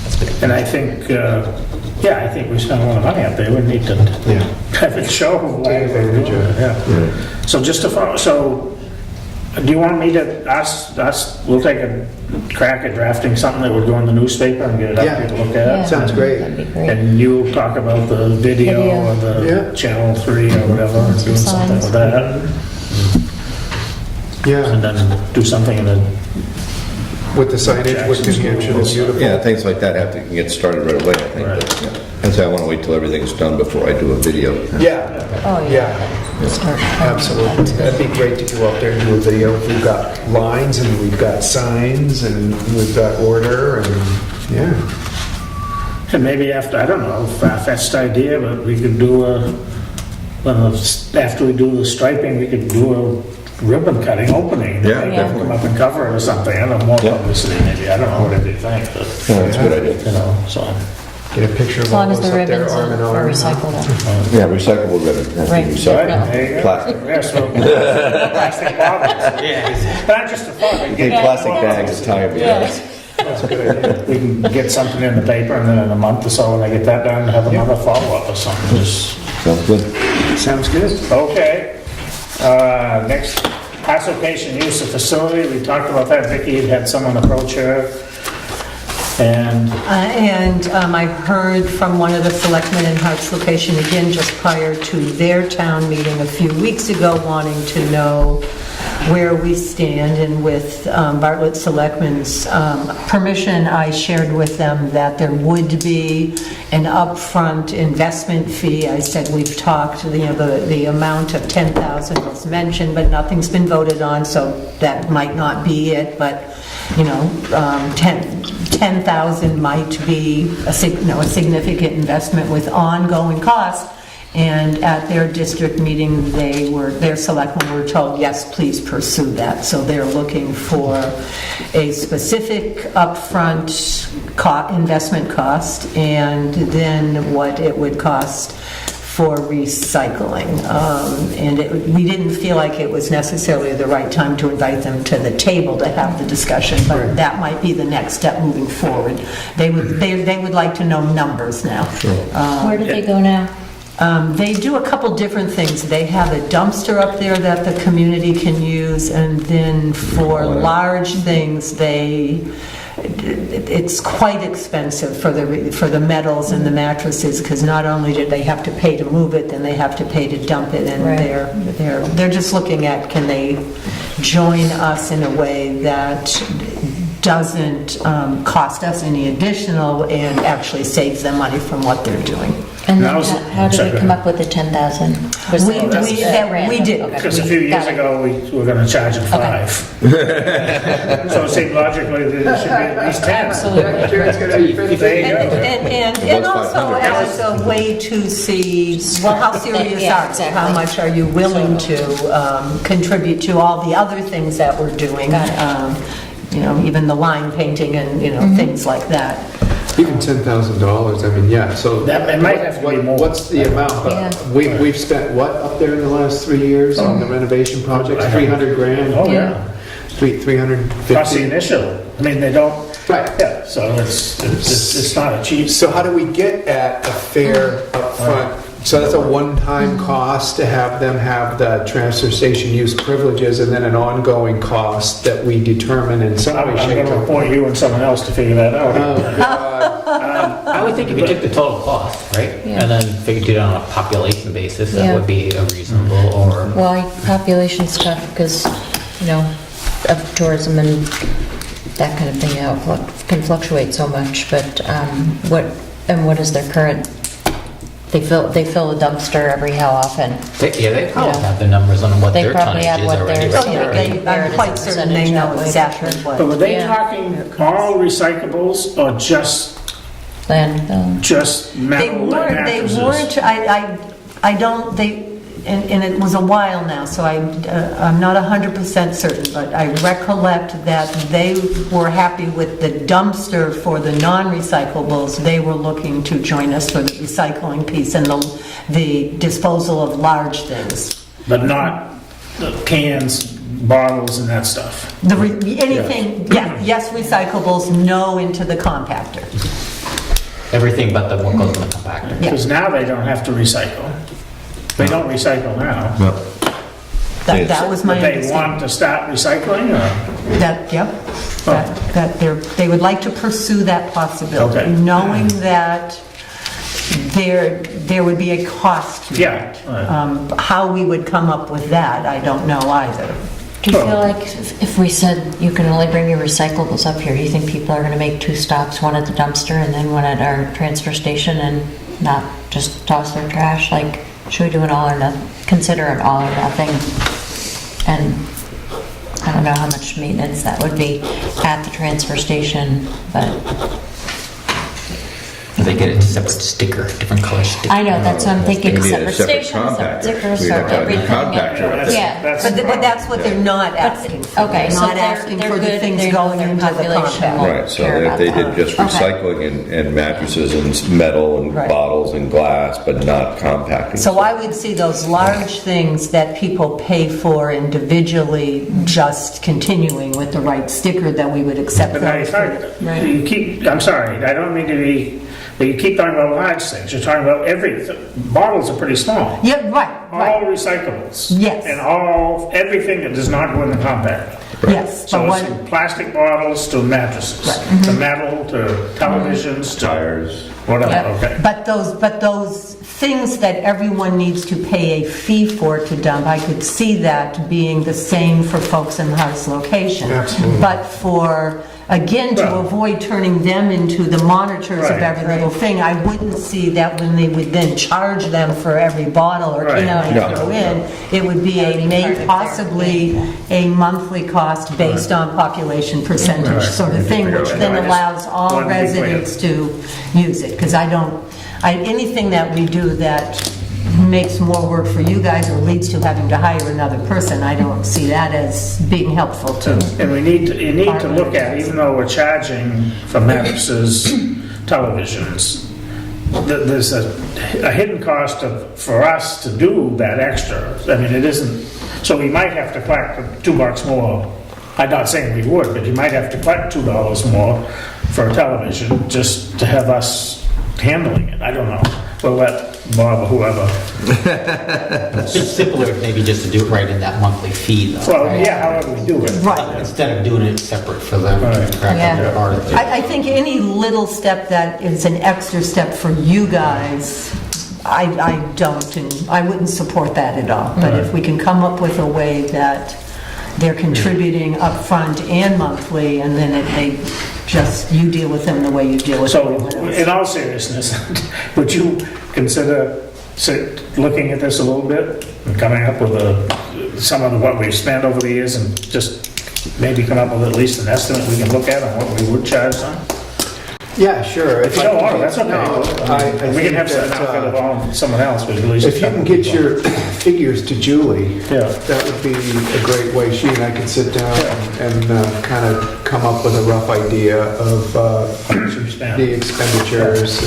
That's been- And I think, I think we spent a lot of money up there. We need to Yeah. have it show. Take advantage of it. Yeah. So just to follow, so do you want me to we'll take a crack at drafting something that would go in the newspaper and get it up Yeah. here to look Yeah. at? Sounds great. That'd be great. And you'll talk about the video or the Yeah. Channel 3 or whatever, and do Some something signs. with that. Yeah, And then do something in the, with the signage, with New Hampshire, the beautiful. Yeah, things like that have to get started right away, I think. Right. But, yeah. That's why I want to wait till everything's done before I do a video. Yeah, Oh, yeah. Start. Absolutely. That'd be great to go out there and do a video. We've got lines, and we've got signs, and we've got order, and, yeah. and maybe after, I don't know, far-fetched idea, but we could do after we do the striping, we could do a ribbon cutting opening. Yeah, They definitely. Come up and cover it or something. I don't know, more Yeah. publicity maybe. I don't know, whatever you think, but, Yeah, that's a good idea. so. Get a picture of As all long as those the up there, ribbons arm in are arm. recyclable. Yeah, recyclable ribbon. Has to be Right. recycled. Right, there you go. Plastic. Yeah, so plastic bottles. Not just the fun. we Get get plastic bags, tie them together. That's a good idea. We can get something in the paper and then in a month or so, when they get that done, have another follow-up or something. Just Sounds good. Sounds good. Okay. Next, classification use of facility, we talked about that. Vicki had someone approach her. And I heard from one of the selectmen in Hart's location, again, just prior to their town meeting a few weeks ago, wanting to know where we stand, and with Bartlett Selectmen's permission, I shared with them that there would be an upfront investment fee. I said, we've talked, the amount of 10,000 was mentioned, but nothing's been voted on, so that might not be it, but, 10,000 might be a significant investment with ongoing costs. And at their district meeting, their selectmen were told, yes, please pursue that. So they're looking for a specific upfront investment cost, and then what it would cost for recycling. We didn't feel like it was necessarily the right time to invite them to the table to have the discussion, but that might be the next step moving forward. They would like to know numbers now. Where do they go now? They do a couple different things. They have a dumpster up there that the community can use, and then for large things, they it's quite expensive for the metals and the mattresses, because not only do they have to pay to move it, then they have to pay to dump it, and Right. they're just looking at, can they join us in a way that doesn't cost us any additional and actually saves them money from what they're doing. And then Now, how did sorry, we come up with the 10,000? Was We- that we- just that random? we did. Okay. Because a few years Got it. ago, we were gonna charge them 5. So it seemed logically that it should be at least 10. Absolutely. There you go. And also as a way to see, well, how serious Yeah, are you? exactly. How much are you willing to contribute to all the other things that we're doing? Got it. Even the line painting and, things like that. Even $10,000, I mean, yeah, so. That- it might have to be more. What's the amount? Yeah. We've spent what up there in the last 3 years on the renovation projects? 300 grand? Oh, yeah. 350? Plus the initial. I mean, they don't, Right. yeah, so it's not a cheap. So how do we get at a fair upfront? So that's a one-time cost to have them have the transfer station use privileges, and then an ongoing cost that we determine in some I'm way, going shape, to or form. appoint you and someone else to figure that out. Oh, God. I would think if you took the total cost, right? Yeah. And then figured it on a population basis, Yeah. that would be a reasonable, or, Well, population's tough because, of tourism and that kind of thing can fluctuate so much, but what is their current, they fill a dumpster every how often? they probably Yeah. have the numbers on what They their probably tonnage have is what already. theirs right? is. So I'm quite certain they know exactly But what. were they Yeah. talking all recyclables or just Landfill. They metal weren't, mattresses? I don't, and it was a while now, so I'm not 100% certain, but I recollect that they were happy with the dumpster for the non-recyclables. They were looking to join us for the recycling piece and the disposal of large things. But not the cans, bottles and that stuff. Anything, yes, recyclables, no into the compactor. Everything but the what goes in the compactor. Yeah. Because now they don't have to recycle. They don't recycle now. No. That was my But they understanding. want to start recycling or? They would like to pursue that possibility, Okay. knowing that there would be a cost to Yeah, it. right. How we would come up with that, I don't know either. Do you feel like if we said you can only bring your recyclables up here, do you think people are going to make 2 stops, one at the dumpster and then one at our transfer station and not just toss their trash? Like, should we do an all or nothing, consider an all or nothing? And I don't know how much maintenance that would be at the transfer station, but They get a separate sticker, different color sticker. I know, that's what I'm thinking, Maybe a separate separate stations, separate compactor. stickers We'd for have to have a everything. compactor. Yeah. But that's what they're not asking for. Okay, They're so not asking they're for the good, things they know going their into the population compactor. won't Right, so care if about they that. did just Okay. recycling and mattresses and metal and Right. bottles and glass, but not compacting. So I would see those large things that people pay for individually, just continuing with the right sticker that we would accept But now those. you're you keep, I'm sorry, I don't mean to be, but you keep talking about large things. You're talking about everything. Bottles are pretty small. Yeah, right, All right, recyclables. Yes. And everything that does not go in the compactor. yes. So But it's what, from plastic bottles to mattresses, to metal, to televisions, to Tires. whatever, Yeah. okay. But those things that everyone needs to pay a fee for to dump, I could see that being the same for folks in Hart's location. Absolutely. But for, again, to Well- avoid turning them into the monitors of Right. every little thing, I wouldn't see that when they would then charge them for every bottle or Right. can No. they throw in, it would be That would be part of their possibly a monthly cost based on population percentage Right. sort of thing, which then I just allows all wanted to be clear. residents to use it, because anything that we do that makes more work for you guys or leads to having to hire another person, I don't see that as being helpful to. And you need to look at, even though we're charging for mattresses, televisions, there's a hidden cost for us to do that extra. I mean, it isn't, so we might have to collect $2 more. I'm not saying we would, but you might have to collect $2 more for a television just to have us handling it. I don't know. We'll let Bob or whoever. It's simpler maybe just to do it right in that monthly fee though. Well, right? yeah, however we do it. Right. Instead of doing it separate for them. Right. Yeah. I think any little step that is an extra step for you guys, I don't, and I wouldn't support that at all. But if we can come up with a way that they're contributing upfront and monthly, and then they just, you deal with them the way you deal with So, everyone else. in all seriousness, would you consider looking at this a little bit and coming up with some of what we've spent over the years and just maybe come up with at least an estimate we can look at on what we would charge them? Yeah, sure. If you don't want to, that's okay. No, I We can have think that, something involve someone else, but at least. if you can get your figures to Julie, Yeah. that would be a great way. She and I could sit down and kind of come up with a rough idea of spent. the expenditures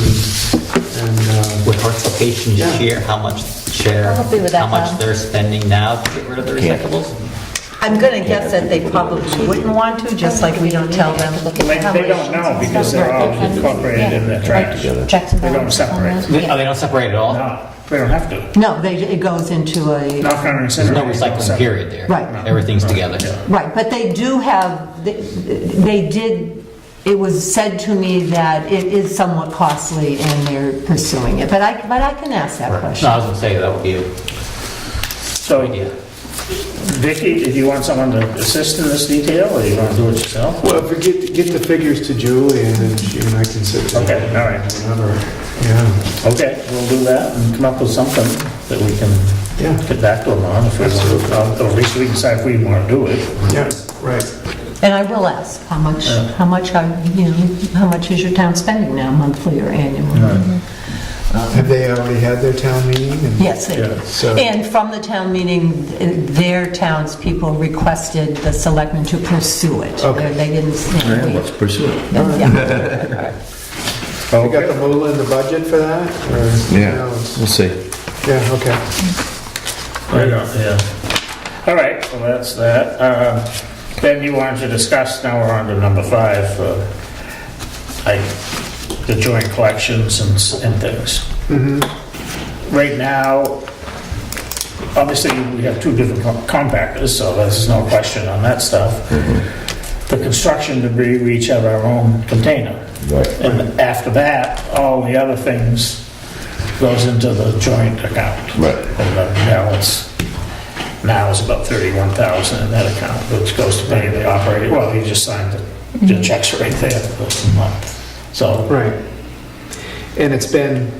and Would participation Yeah. share how much I'll be with that, how much Bob. they're spending now to get rid of the recyclables? I'm going to guess that they probably wouldn't want to, just like we don't tell them. They don't know because they're all incorporated in their trash. Checks and They don't balances. separate. They don't separate at all? No, they don't have to. No, it goes into a, Not gonna There's incinerate. no recycling period there. Right. Everything's together. right, but they do have, they did, it was said to me that it is somewhat costly and they're pursuing it, but I can ask that No, question. I was gonna say, that would be a So, idea. Vicky, did you want someone to assist in this detail, or you want to do it yourself? well, if we get the figures to Julie and then she and I can sit down. Okay, all right. Whatever. Yeah. Okay, we'll do that and come up with something that we can Yeah. get back to them on, if we want, or at least we can decide if we want to do it. Yeah. Right. And I will ask, how much is your town spending now, monthly or annually? Have they already had their town meeting? And- Yes, they Yeah. did. So- And from the town meeting, their townspeople requested the selectmen to pursue it. Okay. They didn't, Let's pursue it. yeah. We got the moolah in the budget for that? Or, you Yeah, know, we'll see. Yeah, okay. Right on, yeah. All right, so that's that. Then you wanted to discuss, now we're on to number 5, the joint collections and things. Right now, obviously, we have 2 different compactors, so there's no question on that stuff. The construction debris, we each have our own container. Right. And after that, all the other things goes into the joint account. Right. And the balance now is about 31,000 in that account, which goes to pay the operating, well, you just signed the checks right there for this month. So, Right. And it's been,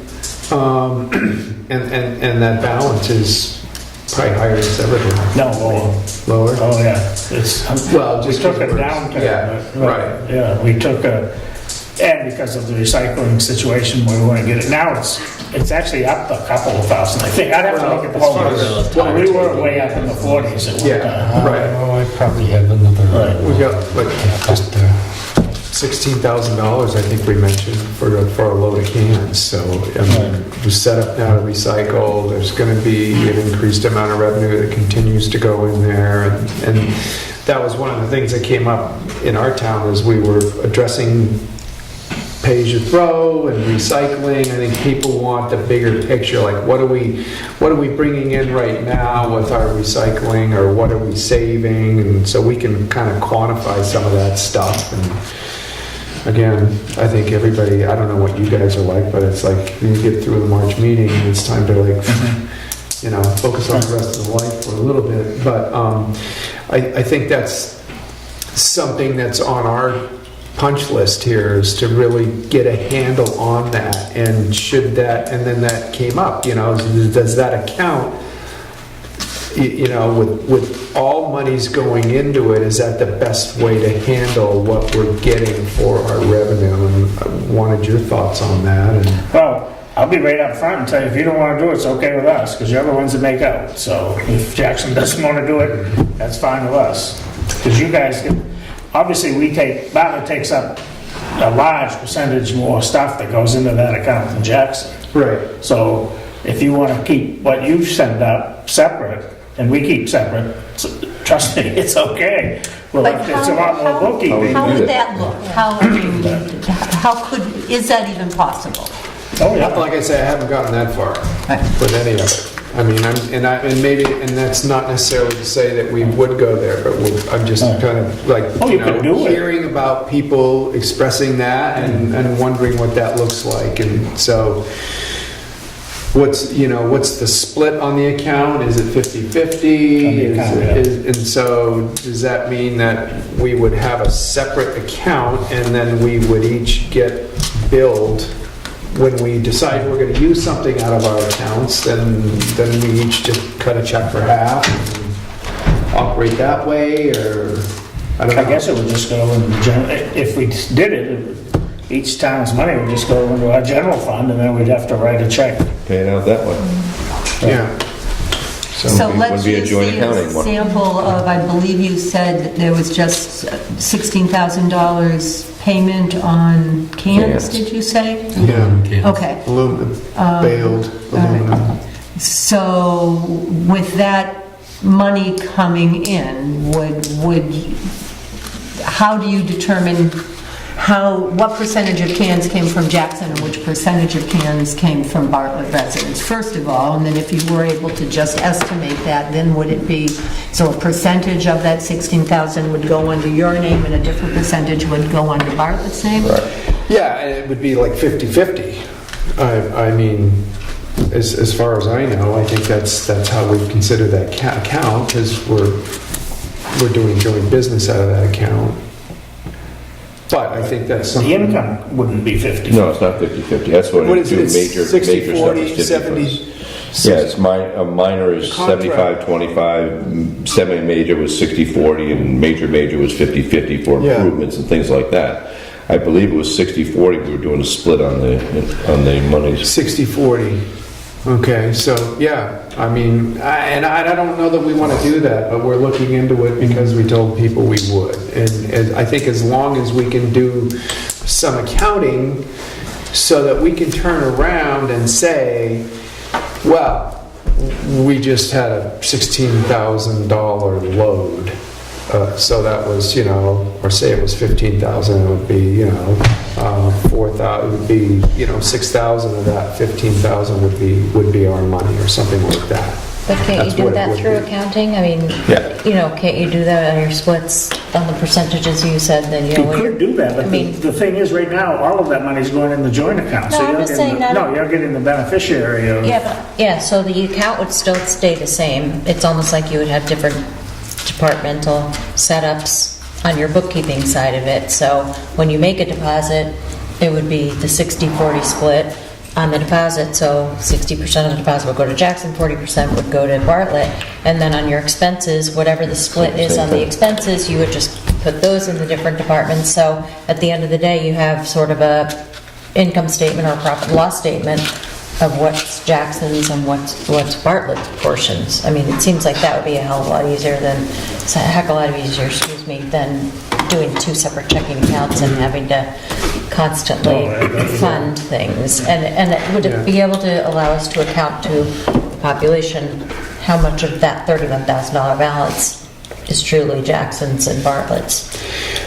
and that balance is probably higher than it's ever been. no, lower. Lower? Oh, yeah, it's, Well, we just took a because- downturn. yeah, but- right. Yeah, we took and because of the recycling situation, we want to get it, now it's actually up a couple of thousand, I think. I'd have to look at the whole Well, as far list. as Well, we were way up in the 40s at one Yeah, time. right. Oh, I probably have another. Right. We got like just Just, $16,000, I think we mentioned, for a load of cans. So, I mean, we're set up now to recycle. There's going to be an increased amount of revenue that continues to go in there. And that was one of the things that came up in our town as we were addressing pay-as-you-throw and recycling. I think people want the bigger picture, like what are we bringing in right now with our recycling, or what are we saving? And so we can kind of quantify some of that stuff. And again, I think everybody, I don't know what you guys are like, but it's like when you get through the March meeting, it's time to like, focus on the rest of the life for a little bit. But I think that's something that's on our punch list here, is to really get a handle on that. And should that, and then that came up, does that account, with all monies going into it, is that the best way to handle what we're getting for our revenue? And I wanted your thoughts on that. And Well, I'll be right up front and tell you, if you don't want to do it, it's okay with us, because you're the ones that make out. So if Jackson doesn't want to do it, that's fine with us. Because you guys, obviously, Bartlett takes up a large percentage more stuff that goes into that account than Jackson. right. So if you want to keep what you send up separate, and we keep separate, trust me, it's okay. Well, But it's a lot more bookkeeping. How would that look? How could, is that even possible? Oh, yeah. Like I say, I haven't gotten that far Right. with any of it. I mean, and that's not necessarily to say that we would go there, but I'm just kind of like, Oh, you could do it. hearing about people expressing that and wondering what that looks like. And so, what's the split on the account? Is it 50/50? On the account, yeah. And so, does that mean that we would have a separate account and then we would each get billed when we decide we're going to use something out of our accounts, then we each just cut a check for half and operate that way, or I don't know. I guess it would just go in the general, if we did it, each town's money would just go into our general fund, and then we'd have to write a check. Pay it out that way. Yeah. So it let's wouldn't be a use joint the accounting one. example of, I believe you said that there was just $16,000 payment on cans, Cans. did you say? Yeah. Okay. Aluminum, baled aluminum. So with that money coming in, how do you determine what percentage of cans came from Jackson and which percentage of cans came from Bartlett residents, first of all? And then if you were able to just estimate that, then would it be, so a percentage of that 16,000 would go under your name and a different percentage would go under Bartlett's name? Yeah, and it would be like 50/50. I mean, as far as I know, I think that's how we consider that account, because we're doing joint business out of that account. But I think that's The something. income wouldn't be 50. No, it's not 50/50. That's what What it is do it? major 60, stuff 40, is 70? 50. Yeah, it's a minor is Contract. 75/25, semi-major was 60/40, and major was 50/50 for Yeah. improvements and things like that. I believe it was 60/40, we were doing a split on the monies. 60/40. Okay, so, yeah, I mean, I don't know that we want to do that, but we're looking into it because we told people we would. And I think as long as we can do some accounting so that we can turn around and say, well, we just had a $16,000 load. So that was, or say it was 15,000, it would be, 4,000, it would be, 6,000 of that, 15,000 would be our money or something like that. But can't That's you do what it that would through be. accounting? I mean, Yeah. can't you do that on your splits, on the percentages you said that, You could do that, I but mean- the thing is, right now, all of that money's going in the joint account. No, so I'm you're just getting saying the- that- No, you're getting the beneficiary of... Yeah, so the account would still stay the same. It's almost like you would have different departmental setups on your bookkeeping side of it. So when you make a deposit, it would be the 60/40 split on the deposit. So 60% of the deposit would go to Jackson, 40% would go to Bartlett. And then on your expenses, whatever the split is on the expenses, you would just put those in the different departments. So at the end of the day, you have sort of a income statement or profit and loss statement of what's Jackson's and what's Bartlett's portions. I mean, it seems like that would be a hell of a lot easier it's a heck of a lot easier, than doing two separate checking accounts and having to constantly fund things. And would it be able to allow us to account to the population how much of that $31,000 balance is truly Jackson's and Bartlett's?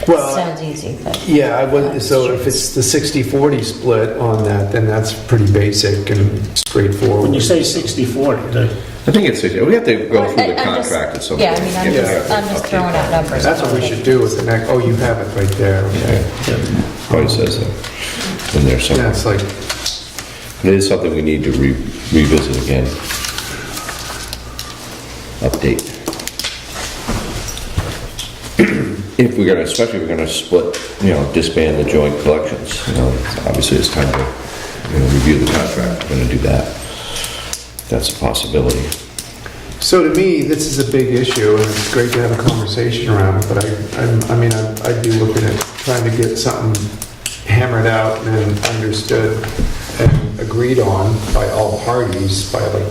Well, It sounds easy, but... Yeah, so if it's the 60/40 split on that, then that's pretty basic and straightforward. When you say 60/40, I think it's 60. We have to go through the I'm just- contract at some Yeah, I point. mean, I'm just throwing out numbers. That's what we should do with the next, oh, you have it right there, okay. Probably says that in there Yeah, somewhere. it's like, It is something we need to revisit again. Update. If we're gonna, especially if we're gonna split, disband the joint collections, obviously it's time to, review the contract. We're gonna do that. That's a possibility. so to me, this is a big issue, and it's great to have a conversation around it, but I'd be looking at trying to get something hammered out and understood and agreed on by all parties by like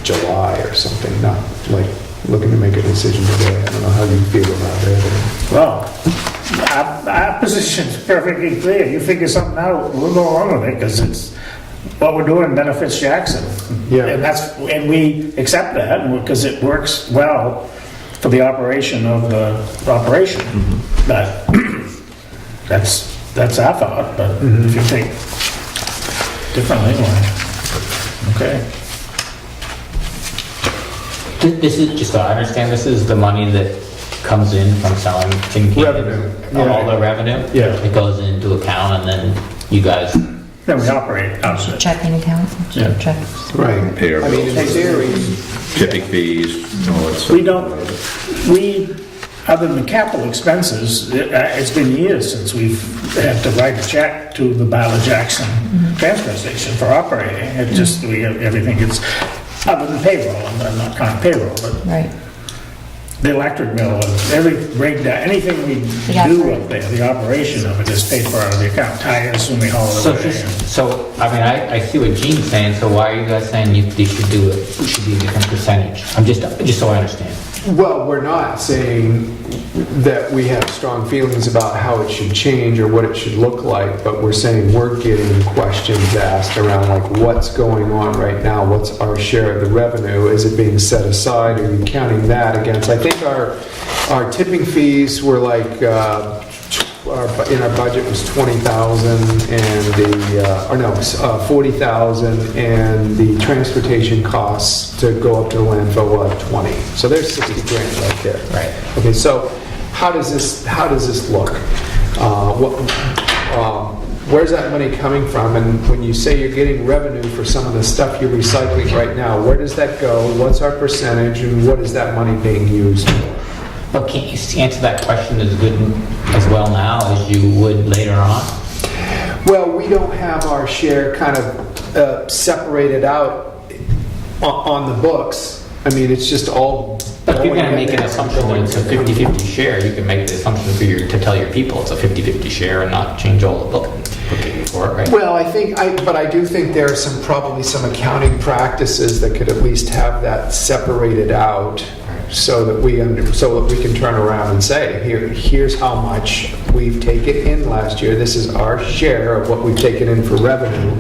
July or something, not like looking to make a decision today. I don't know how you feel about it. well, our position's perfectly clear. You figure something out, we'll go along with it, because it's, what we're doing benefits Jackson. Yeah. And we accept that, because it works well for the operation of the operation. But that's our thought, but if you think differently. Okay. This is, just so I understand, this is the money that comes in from selling tin cans? Revenue, yeah. All the revenue? Yeah. It goes into account and then you guys, Then we operate out of it. Checking account, Yeah. checks. Right. Pay our I mean, in bills. theory, Tipping fees, all that stuff. We don't, other than capital expenses, it's been years since we've had to write a check to the Ballard Jackson transfer station for operating. It just, everything gets, other than payroll, and not kind of payroll, but Right. the electric bill, every breakdown, anything we do up there, the operation of it is paid for out of the account. Tires when we haul it so away. so, I mean, I see what Gene's saying, so why are you guys saying they should do it, it should be a different percentage? Just so I understand. well, we're not saying that we have strong feelings about how it should change or what it should look like, but we're saying we're getting questions asked around like what's going on right now, what's our share of the revenue, is it being set aside, are you counting that against? I think our tipping fees were like, in our budget was 20,000 and the, 40,000 and the transportation costs to go up to the landfill were like 20. So there's 60 grand right there. Right. Okay, so how does this look? Where's that money coming from? And when you say you're getting revenue for some of the stuff you're recycling right now, where does that go? What's our percentage and what is that money being used for? But can't you answer that question as good as well now as you would later on? Well, we don't have our share kind of separated out on the books. I mean, it's just all. But if you're gonna going make in an there, assumption that going it's a in. 50-50 share, you can make the assumption to tell your people it's a 50-50 share and not change all the bookkeeping for it, right? Well, but I do think there are probably some accounting practices that could at least have that separated out so that we can turn around and say, here's how much we've taken in last year. This is our share of what we've taken in for revenue,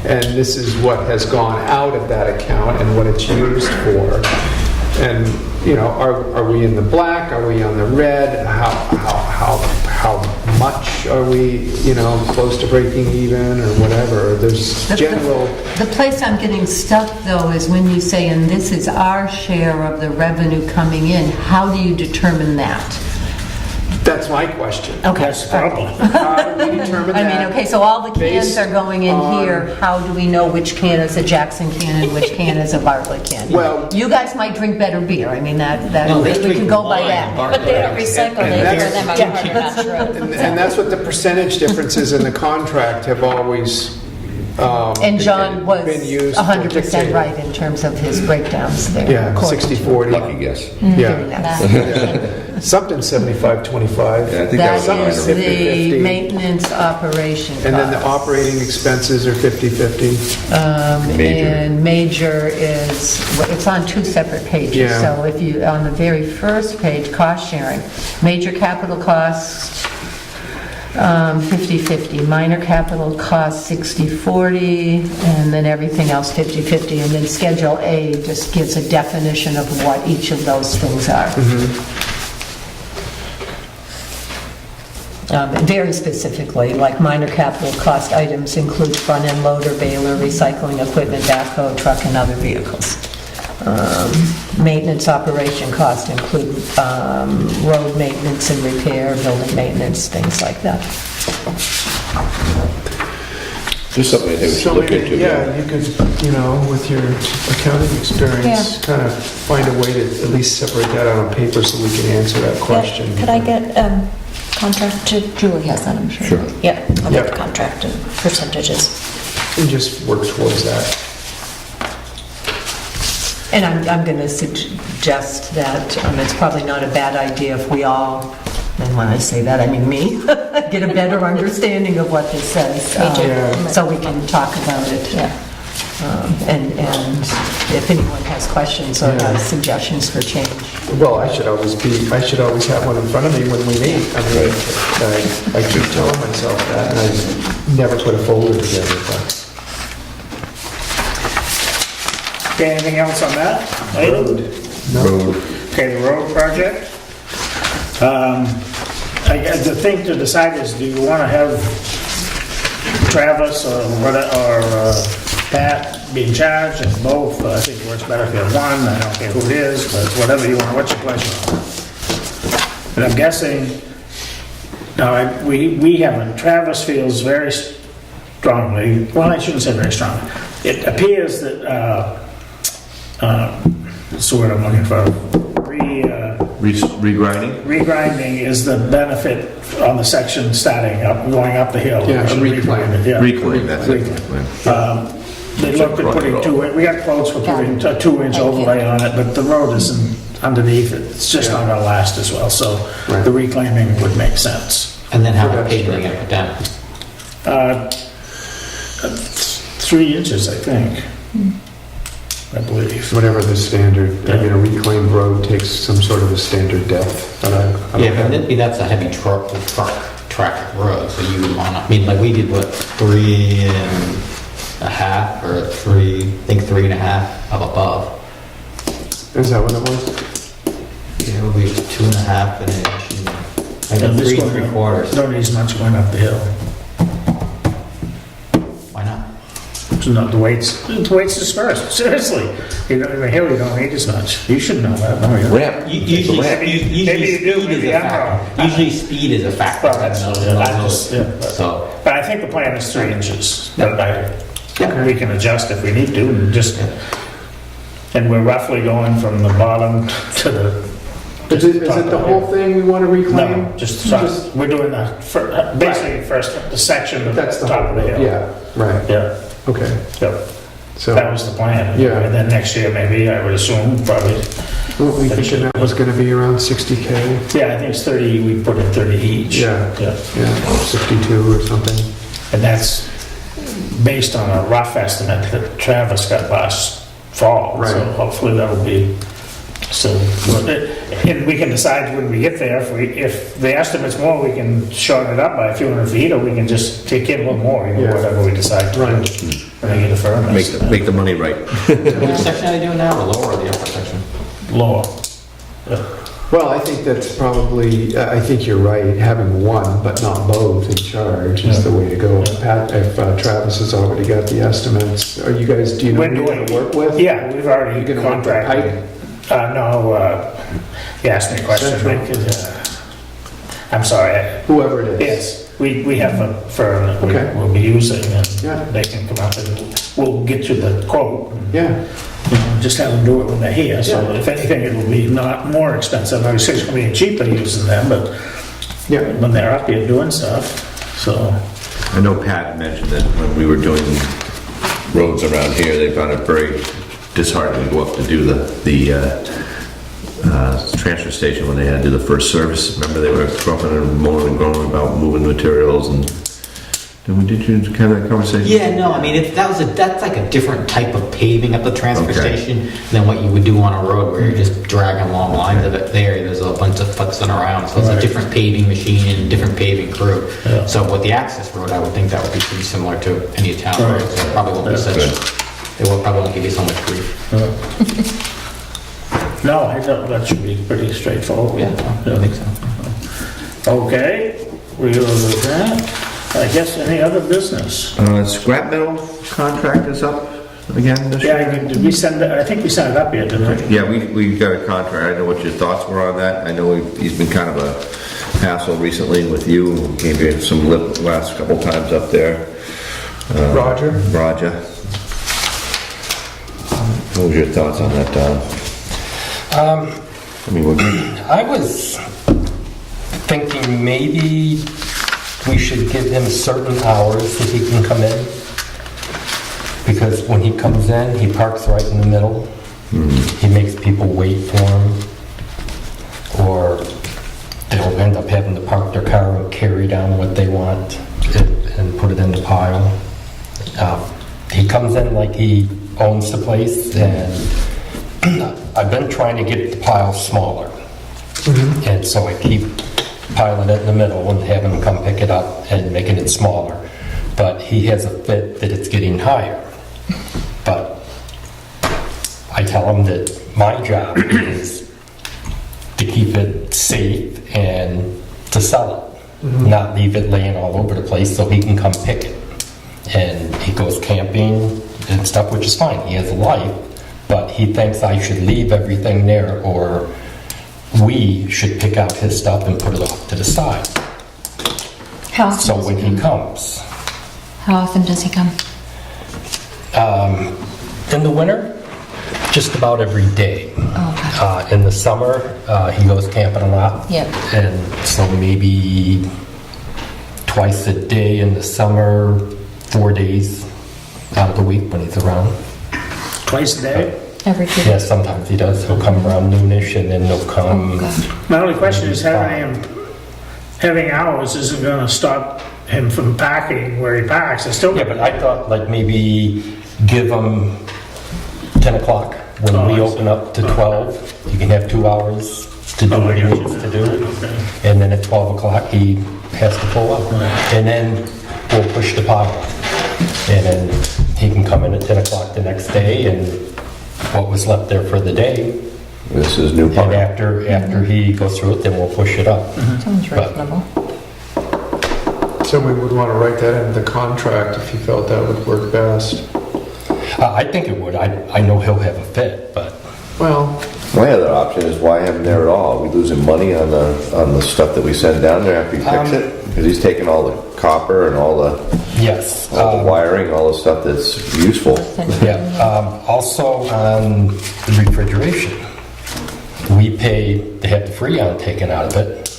and this is what has gone out of that account and what it's used for. And are we in the black? Are we on the red? How much are we close to breaking even or whatever? There's general. The place I'm getting stuck, though, is when you say, and this is our share of the revenue coming in, how do you determine that? That's my question. Okay. That's the problem. How do we determine I that? mean, okay, so all the cans based are going in on- here, how do we know which can is a Jackson can and which can is a Bartlett can? Well- You guys might drink better beer, I mean, No, we they can drink go by wine, that. Bartlett. But they don't recycle, they And hear that's- them apart, not true. And that's what the percentage differences in the contract have always And John was been used for 100% dictating. right in terms of his breakdowns there. Yeah, according to- 60/40. Lucky guess. Giving Yeah, that. something 75/25. Yeah, I think That was mine. is the 50-50. maintenance operation And then the costs. operating expenses are 50/50. Major. And major is, it's on two separate pages. Yeah. So if you, on the very first page, cost sharing, major capital costs, 50/50, minor capital costs 60/40, and then everything else 50/50. And then Schedule A just gives a definition of what each of those things are. Very specifically, like minor capital cost items include front-end loader, baler, recycling equipment, backhoe, truck, and other vehicles. Maintenance operation costs include road maintenance and repair, building maintenance, things like that. Just something I think we should So look maybe, into. yeah, you could, with your accounting experience, Yeah. kind of find a way to at least separate that out on paper so we can answer that question. Could I get contract to, Julie has that, I'm sure. Sure. Yeah, I'll Yep. get the contract and percentages. And just work towards that. And I'm going to suggest that it's probably not a bad idea if we all, and when I say that, I mean me, get a better understanding of what this says. Me too. Yeah. So we can talk about it. Yeah. And if anyone has questions or has suggestions for change. Well, I should always have one in front of me when we meet. I mean, I keep telling myself that, and I never put a folder together, but. Okay, anything else on that? Road. Road. Okay, the road project. I guess the thing to decide is, do you want to have Travis or Pat being charged, and both, I think it works better if you have one, I don't care who it is, but whatever you want, what's your pleasure? And I'm guessing, now, we haven't, Travis feels very strongly, well, I shouldn't say very strongly. It appears that, that's the word I'm looking for, Regrinding? regrinding is the benefit on the section starting up, going up the hill. Yeah, We should reclaim. regrinde it, yeah. Reclaim, that's it. They looked at putting we got quotes for putting a 2-inch overlay on it, but the road isn't underneath it. It's just not gonna last as well, so Right. the reclaiming would make sense. And then how So much that's paving you put down? 3 inches, I think. I believe. Whatever the standard, I mean, a reclaimed road takes some sort of a standard depth, but I Yeah, but maybe that's a heavy traffic road, so you would wanna, I mean, like we did what, 3.5 or 3.5 up above. Is that what it was? Yeah, it would be 2.5 an inch, and Yeah, this 3.75. Don't need as much going up the hill. Why not? So no, the weight's dispersed, seriously. You know, in the hill, you don't need as much. You should know that, no, you don't. Ramp. Usually, Maybe you do, speed is maybe a I'm factor. wrong. Usually speed is a factor. Well, that's, in those- yeah, I those- just, yeah, but- So, But I think the plan is 3 inches, but Yeah. we can adjust if we need to, and just, and we're roughly going from the bottom to the. Is it the whole thing we want to reclaim? No, just, we're doing basically first, the section of the That's the top whole, of the hill. yeah, right, Yeah, okay. yeah, So, that was the plan. Yeah. And then next year, maybe, I would assume, probably, what we thinking that was going to be around 60K? yeah, I think it's 30, we put in 30 each. Yeah. Yeah, Yeah, 62 or something. and that's based on a rough estimate that Travis got last fall. So Right. hopefully that'll be still, and we can decide when we get there, if the estimate's more, we can shorten it up by a few hundred feet, or we can just take in a little more, you know, Yeah. whatever we decide to do. Right. When I get a firm estimate. Make the money right. which section are they doing now, the lower or the upper section? Lower. Well, I think that's probably, I think you're right, having one but not both in charge is the way to go. Pat, if Travis has already got the estimates, are you guys, do you know We're who you're going to doing- work with? Yeah, we've already You gonna work with contracted. No, you asked me a question. Central? I'm sorry. Whoever it is. Yes, we have a firm that Okay. we'll be using, Yeah. and they can come up and we'll get you the quote. Yeah, You know, just have them do it when they're here, so Yeah. if anything, it'll be not more expensive. I would say it's gonna be cheaper using them, but yeah, when they're up here doing stuff, so. I know Pat mentioned that when we were doing roads around here, they found it very disheartening to go up to do the transfer station when they had to do the first service. Remember, they were grumping and moaning and groaning about moving materials, and did you have that conversation? Yeah, no, I mean, that's like a different type of paving at the transfer Okay. station than what you would do on a road where you're just dragging long lines of it there. There's a bunch of futzing around, so it's a Right. different paving machine and different paving crew. Yeah. So with the access road, I would think that would be pretty similar to any town Right. road, so it probably won't be That's such, good. it will probably won't give you so much grief. No, I don't, that should be pretty straightforward. Yeah, I think so. Okay, we go with that. I guess any other business? Scrap metal contract is up again this Yeah, year? did we send it, I think we sent it up here, didn't we? Yeah, we got a contract. I don't know what your thoughts were on that. I know he's been kind of a hassle recently with you. Gave you some lip last couple times up there. Roger? Roger. What was your thoughts on that, Don? I mean, I was thinking maybe we should give him certain hours that he can come in. Because when he comes in, he parks right in the middle. He makes people wait for him. Or they'll end up having to park their car and carry down what they want and put it in the pile. He comes in like he owns the place, and I've been trying to get the pile smaller. And so I keep piling it in the middle and having him come pick it up and making it smaller. But he has a fit that it's getting higher. But I tell him that my job is to keep it safe and to sell it, not leave it laying all over the place so he can come pick it. and he goes camping and stuff, which is fine. He has a life, but he thinks I should leave everything there, or we should pick out his stuff and put it off to the side. How So often when does he he come? comes, How often does he come? in the winter, just about every day. Oh, In the summer, he goes camping a lot. Yep. And so maybe twice a day in the summer, 4 days out of the week when he's around. Twice a day? Every 2 Yeah, days? sometimes he does. He'll come around noonish and then he'll Oh, come. God. My only question is having hours isn't gonna stop him from parking where he parks. I still Yeah, but I thought like maybe give him 10 o'clock when Oh, we I see. open up to 12. You can have 2 hours to do Oh, I what he got you. needs to do. Okay. And then at 12 o'clock, he has to pull up. And then we'll push the pile. And then he can come in at 10 o'clock the next day and what was left there for the day. This is new And pile. after he goes through it, then we'll push it up. Sounds But- reasonable. So we would want to write that into the contract if you felt that would work best. I think it would. I know he'll have a fit, but Well, My other option is why have him there at all? Are we losing money on the stuff that we send down there after he fix it? Because he's taking all the copper and all the yes. the wiring, all the stuff that's useful. Yeah, also on the refrigeration, we pay to have the Freon taken out of it,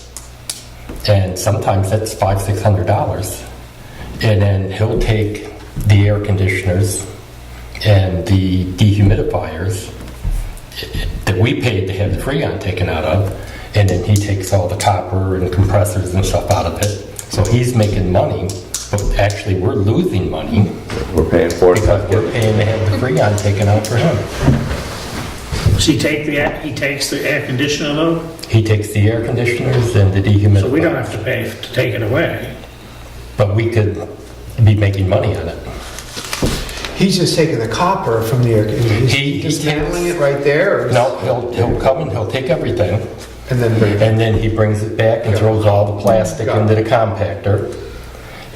and sometimes that's $500-600. And then he'll take the air conditioners and the dehumidifiers that we paid to have the Freon taken out of, and then he takes all the copper and compressors and stuff out of it. So he's making money, but actually we're losing money We're paying for it. because we're paying to have the Freon taken out for him. Does he takes the air conditioner though? He takes the air conditioners and the dehumidifiers. So we don't have to pay to take it away. But we could be making money on it. he's just taking the copper from the air. He He's takes- handling it right there? Or No, he'll come and he'll take everything, And then bring it. and then he brings it back and throws all the plastic Got it. into the compactor.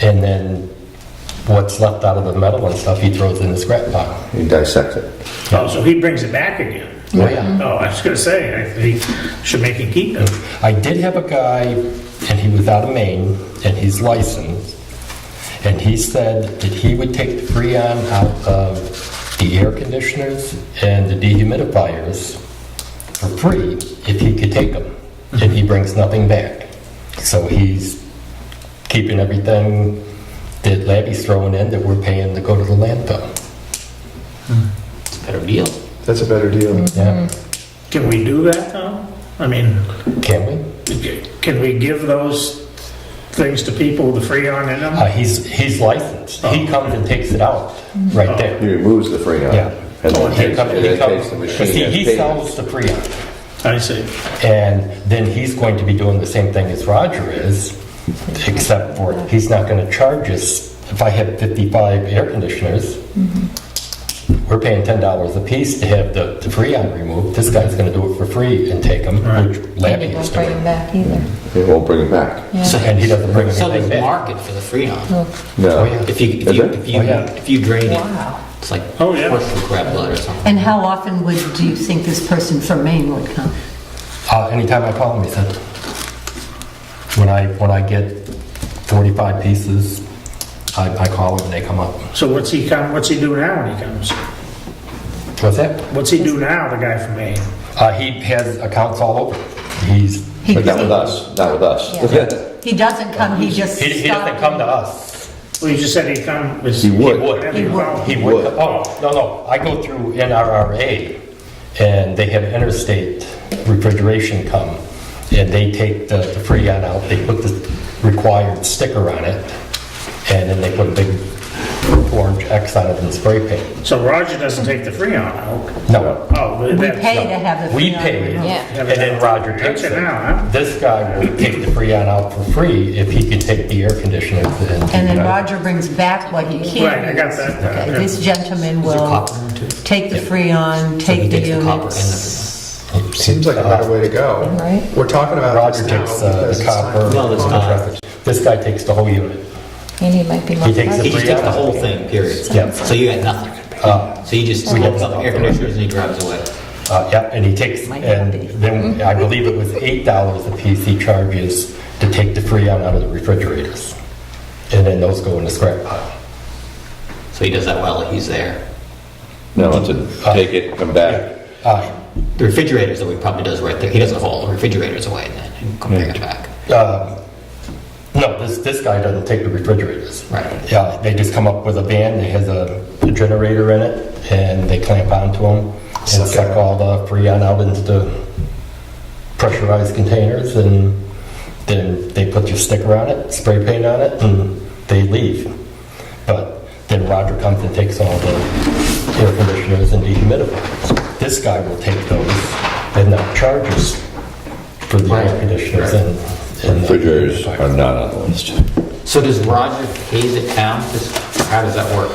And then what's left out of the metal and stuff, he throws in the scrap pile. He dissects it. Oh, so he brings it back again? Oh, yeah. Oh, I was gonna say, he should make him keep it. I did have a guy, and he was out of Maine, and he's licensed, and he said that he would take the Freon out of the air conditioners and the dehumidifiers for free if he could take them, and he brings nothing back. So he's keeping everything that Labby's throwing in that we're paying to go to the landfill. It's a better deal. That's a better deal. Yeah, Can we do that though? I mean, can we? can we give those things to people with the Freon in them? He's licensed. He comes and takes it out right there. He removes the freon. Yeah. And then He takes, comes, and he then takes comes, the but machine. see, and he pays sells the Freon, I see. and then he's going to be doing the same thing as Roger is, except for he's not going to charge us. If I have 55 air conditioners, we're paying $10 a piece to have the Freon removed. This guy's going to do it for free and take them, Right. which And Labby you is won't bring doing. him back either. He won't bring it back. Yeah. And he doesn't bring So there's anything a back. market for the Freon. No. Oh, yeah. If you, Is there? if you, Oh, yeah. if you drain it, Wow. it's like Oh, yeah. horse from crab blood or something. And how often do you think this person from Maine would come? Anytime I call him, he said. When I get 45 pieces, I call him and they come up. So what's he do now when he comes? What's that? What's he do now, the guy from Maine? He has accounts all over. He's But not with us, not with us. He doesn't come, he just he doesn't come to us. Well, you just said he'd come. He would. Whatever you call He him. would. would. Oh no, I go through NRRA, and they have interstate refrigeration come, and they take the Freon out. They put the required sticker on it, and then they put a big orange X on it and spray paint. So Roger doesn't take the Freon out? No, Oh, We that's... pay to have the we Freon pay, removed. Yeah. and then Roger takes Gotcha it. now, huh? This guy will take the Freon out for free if he can take the air conditioners and. And then Roger brings back what he can. Right, I got that. Okay, Yeah. this gentleman Is there will copper in it too? take the Freon, So take he the takes the copper and units. the Seems like a better way to go. Right. We're talking about Roger this now takes because the it's time copper. for No, that's contract. not. This guy takes the whole unit. Andy might be more. He takes He just takes the Freon. whole thing, period. Yeah. So you got nothing. So you just We hook get up the air conditioners and he drives away. Yeah, and he takes, Might and not be. then I believe it was $8 a piece he charges to take the Freon out of the refrigerators. And then those go in the scrap pile. So he does that while he's there. No, to take it, come back. The refrigerators, though, he probably does right there. He doesn't haul the refrigerators away and then come bring it back. No, this guy doesn't take the refrigerators. Right. Yeah, they just come up with a van that has a generator in it, and they clamp onto them and suck all the Freon out into the pressurized containers, and then they put your sticker on it, spray paint on it, and they leave. But then Roger comes and takes all the air conditioners and dehumidifiers. This guy will take those and not charge us for the air conditioners and the Refrigerators are dehumidifiers. not on the list. So does Roger pay the town? How does that work?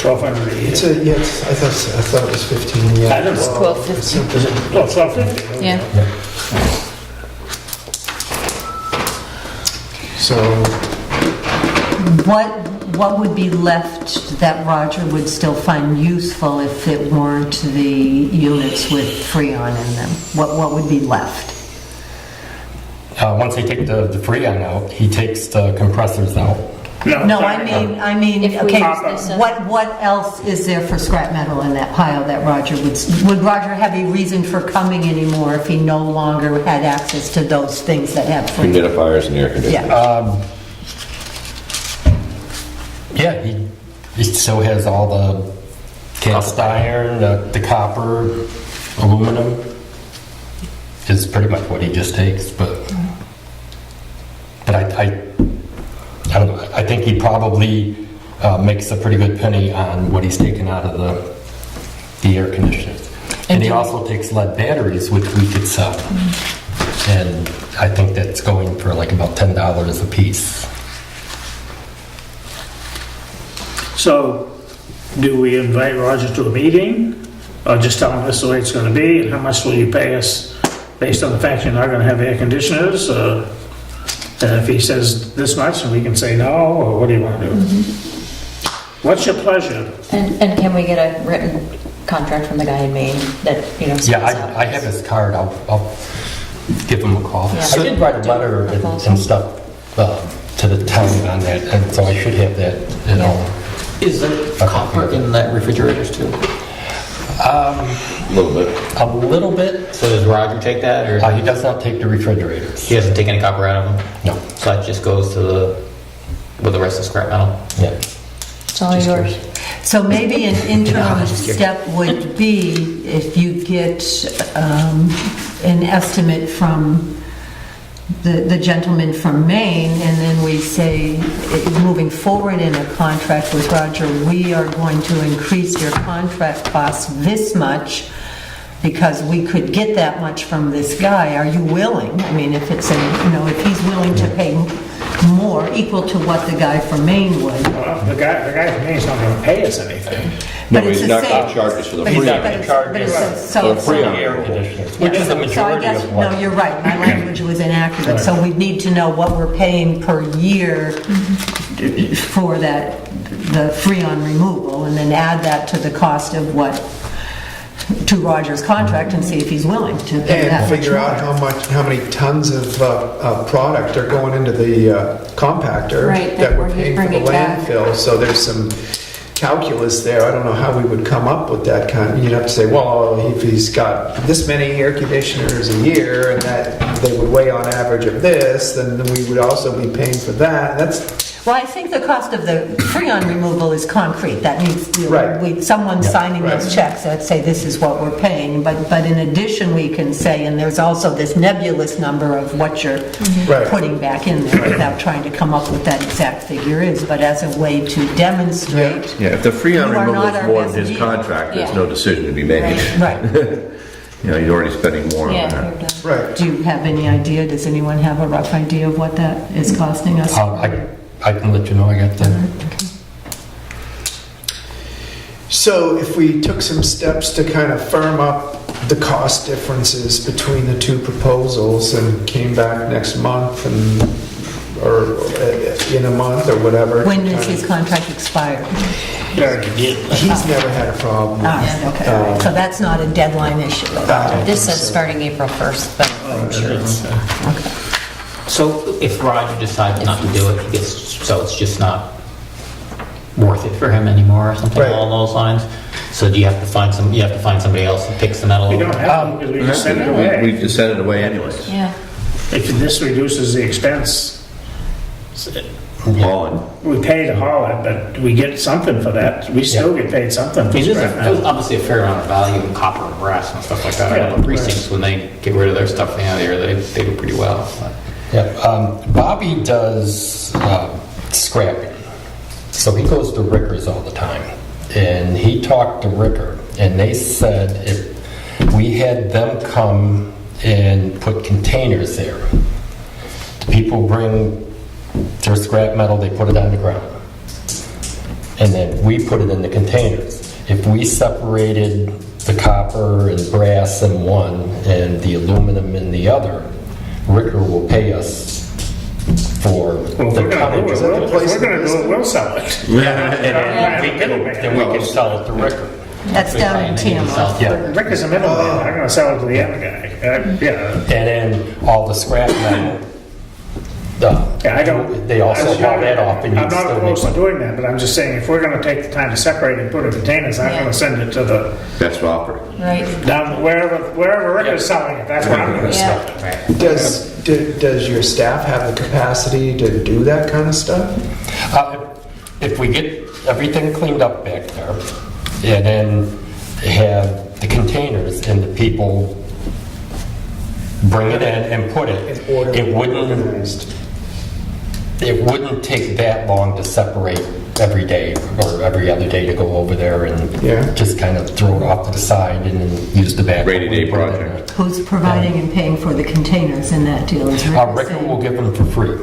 1,200 a year. It's a, yes, I thought it was 15, yeah. I don't know. 1250. Is it, well, 1250. Yeah. So, What would be left that Roger would still find useful if it weren't the units with Freon in them? What would be left? Once they take the Freon out, he takes the compressors out. No, I mean, If we okay, use this, what else is there for scrap metal in that pile that Roger would Roger have a reason for coming anymore if he no longer had access to those things that have Freon? Humidifiers and air conditioners. Yeah. Yeah, he still has all the cast iron, the copper, aluminum is pretty much what he just takes, but I don't know, I think he probably makes a pretty good penny on what he's taken out of the air conditioners. And he also takes lead batteries, which we could sell. And I think that's going for like about $10 a piece. So, do we invite Roger to a meeting, or just tell him this is the way it's gonna be, and how much will you pay us based on the fact you're not gonna have air conditioners? And if he says this much, and we can say no, or what do you wanna do? What's your pleasure? And can we get a written contract from the guy in Maine that, you know? Yeah, spells out I have his card. I'll give him a call. Yeah. I did write a letter and stuff to the town on that, and so I should have that, you know. Is there copper in that refrigerators too? A little bit. A little bit. So does Roger take that, or He does not take the refrigerators. he doesn't take any copper out of them? No. So that just goes to with the rest of the scrap metal? Yeah. It's all yours. So maybe an interim I'm just kidding. step would be if you get an estimate from the gentleman from Maine, and then we say, moving forward in a contract with Roger, we are going to increase your contract costs this much because we could get that much from this guy. Are you willing? I mean, if it's if he's willing to pay more, equal to what the guy from Maine would. Well, the guy from Maine's not gonna pay us anything. No, But it's he's the not same. gonna charge us for the But it's- Freon. but it's- charge but it's us a- for so- the so- Freon. Air conditioners, which is the So I majority guess, of no, what. you're right, my language was inaccurate, so we need to know what we're paying per year for the Freon removal, and then add that to the cost of to Roger's contract, and see if he's willing to pay that and much figure out more. how many tons of product are going into the compactor Right, that we're that we're paying for the bringing back. landfill. So there's some calculus there. I don't know how we would come up with that kind. You'd have to say, well, if he's got this many air conditioners a year, and that they would weigh on average of this, then we would also be paying for that. Well, I think the cost of the Freon removal is concrete, that needs, Right. someone signing Right. those checks that say this is what we're paying, but in addition, we can say, and there's also this nebulous number of what you're Right. putting back in there, without trying to come up with that exact figure is, but as a way to demonstrate. Yeah, if the Freon You are removal not is our more than best his deal. contract, there's Yeah. no decision to be made. Right. You know, he's already spending more on Yeah, that. you're done. Right. Do you have any idea, does anyone have a rough idea of what that is costing us? I can let you know. I got that. So if we took some steps to kind of firm up the cost differences between the two proposals and came back next month and or in a month or whatever. When does his contract expire? He's never had a problem. Okay, so that's not a deadline issue. This says starting April 1st, but I'm sure it's, So if Roger decides not to do it, he gets, so it's just not worth it for him anymore or something Right. along those lines? So do you have to find somebody else that picks the metal? We don't have to, because we just send it We away. just send it away anyways. yeah. If this reduces the expense, Hauling. we pay to haul it, but we get something for that. We still get paid something I for mean, there's scrap there's metal. obviously a fair amount of value in copper and brass and stuff like that. I know Yeah, the precincts, when they get rid of their stuff in the area, they do pretty well. But Yeah, Bobby does scrapping. So he goes to Ricker's all the time. And he talked to Ricker, and they said if we had them come and put containers there, the people bring their scrap metal, they put it on the ground. And then we put it in the containers. If we separated the copper and brass in one and the aluminum in the other, Ricker will pay us for Well, if the we're gonna do tonnage. it, we'll sell it. Then we can sell it to Ricker. That's down in Tamworth. Yeah. Rick is a middleman, I'm gonna sell it to the other guy. Yeah, And then all the scrap metal, yeah, I don't. they also I'm haul that off and you I'm not still opposed to make doing that, but I'm just saying, if we're gonna take the time to separate and put it in containers, I'm Yeah. gonna send it to the, Best offer. Right. down, wherever Rick is selling it, that's where I'm gonna sell it. Does your staff have the capacity to do that kind of stuff? If we get everything cleaned up back there, and then have the containers and the people bring it in and put it, it wouldn't take that long to separate every day or every other day to go over there Yeah. and just kind of throw it off to the side and then use the bag. Rainy day project. Who's providing and paying for the containers in that deal? Is Rick Ricker saying? will give them for free.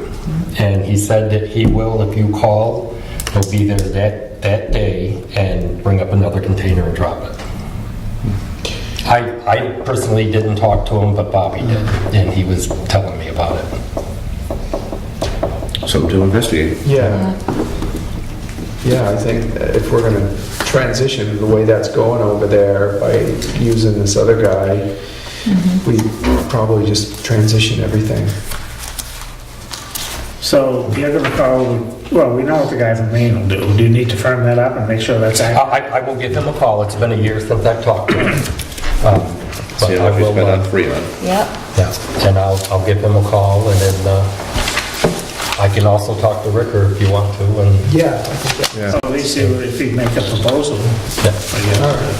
And he said that he will, if you call, he'll be there that day and bring up another container and drop it. I personally didn't talk to him, but Bobby did, and he was telling me about it. Something to investigate. Yeah. Yeah, I think if we're gonna transition the way that's going over there by using this other guy, we probably just transition everything. So you're gonna call, well, we know what the guy from Maine will do. Do you need to firm that up and make sure that's accurate? I will give him a call. It's been a year since I've talked to him. But See I how much we will, spent on Freon. Yep. yeah, and I'll give him a call, and then I can also talk to Ricker if you want to, and Yeah, I think that, So at least if he'd make a proposal. all right.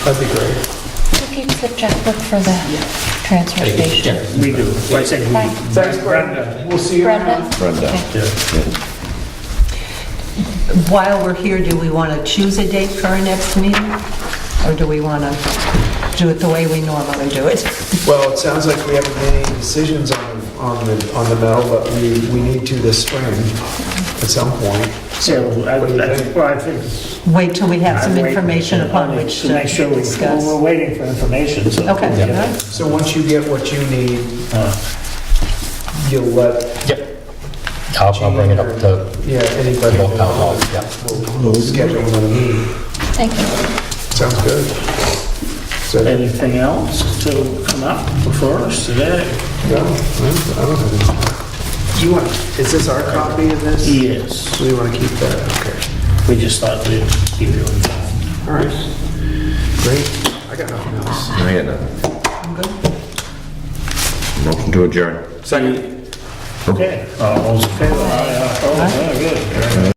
That'd be great. Who keeps the checkbook for the transfer station? We do. I say we. Bye. Thanks, Brenda. We'll see you around. Brenda? Brenda. Okay. While we're here, do we want to choose a date for our next meeting? Or do we want to do it the way we normally do it? Well, it sounds like we haven't made any decisions on the metal, but we need to this spring at some point. So What do you think? well, I think. Wait till we have some I'm waiting information upon which to to make sure discuss. we're waiting for information, so. Okay, all right. So once you get what you need, you'll let yep. I'll bring it up to yeah anybody the town hall, know. yeah. We'll schedule another meeting. Thank you. Sounds good. So, no, Anything else to come up before us today? I don't have any. You want, is this our copy of this? Yes. We want to keep that, okay. We just thought we'd keep you informed. All right. Great. I got nothing else. I got nothing. I'm good. Motion to adjourn. Second. Okay, all those in favor? Aye. Oh, very good.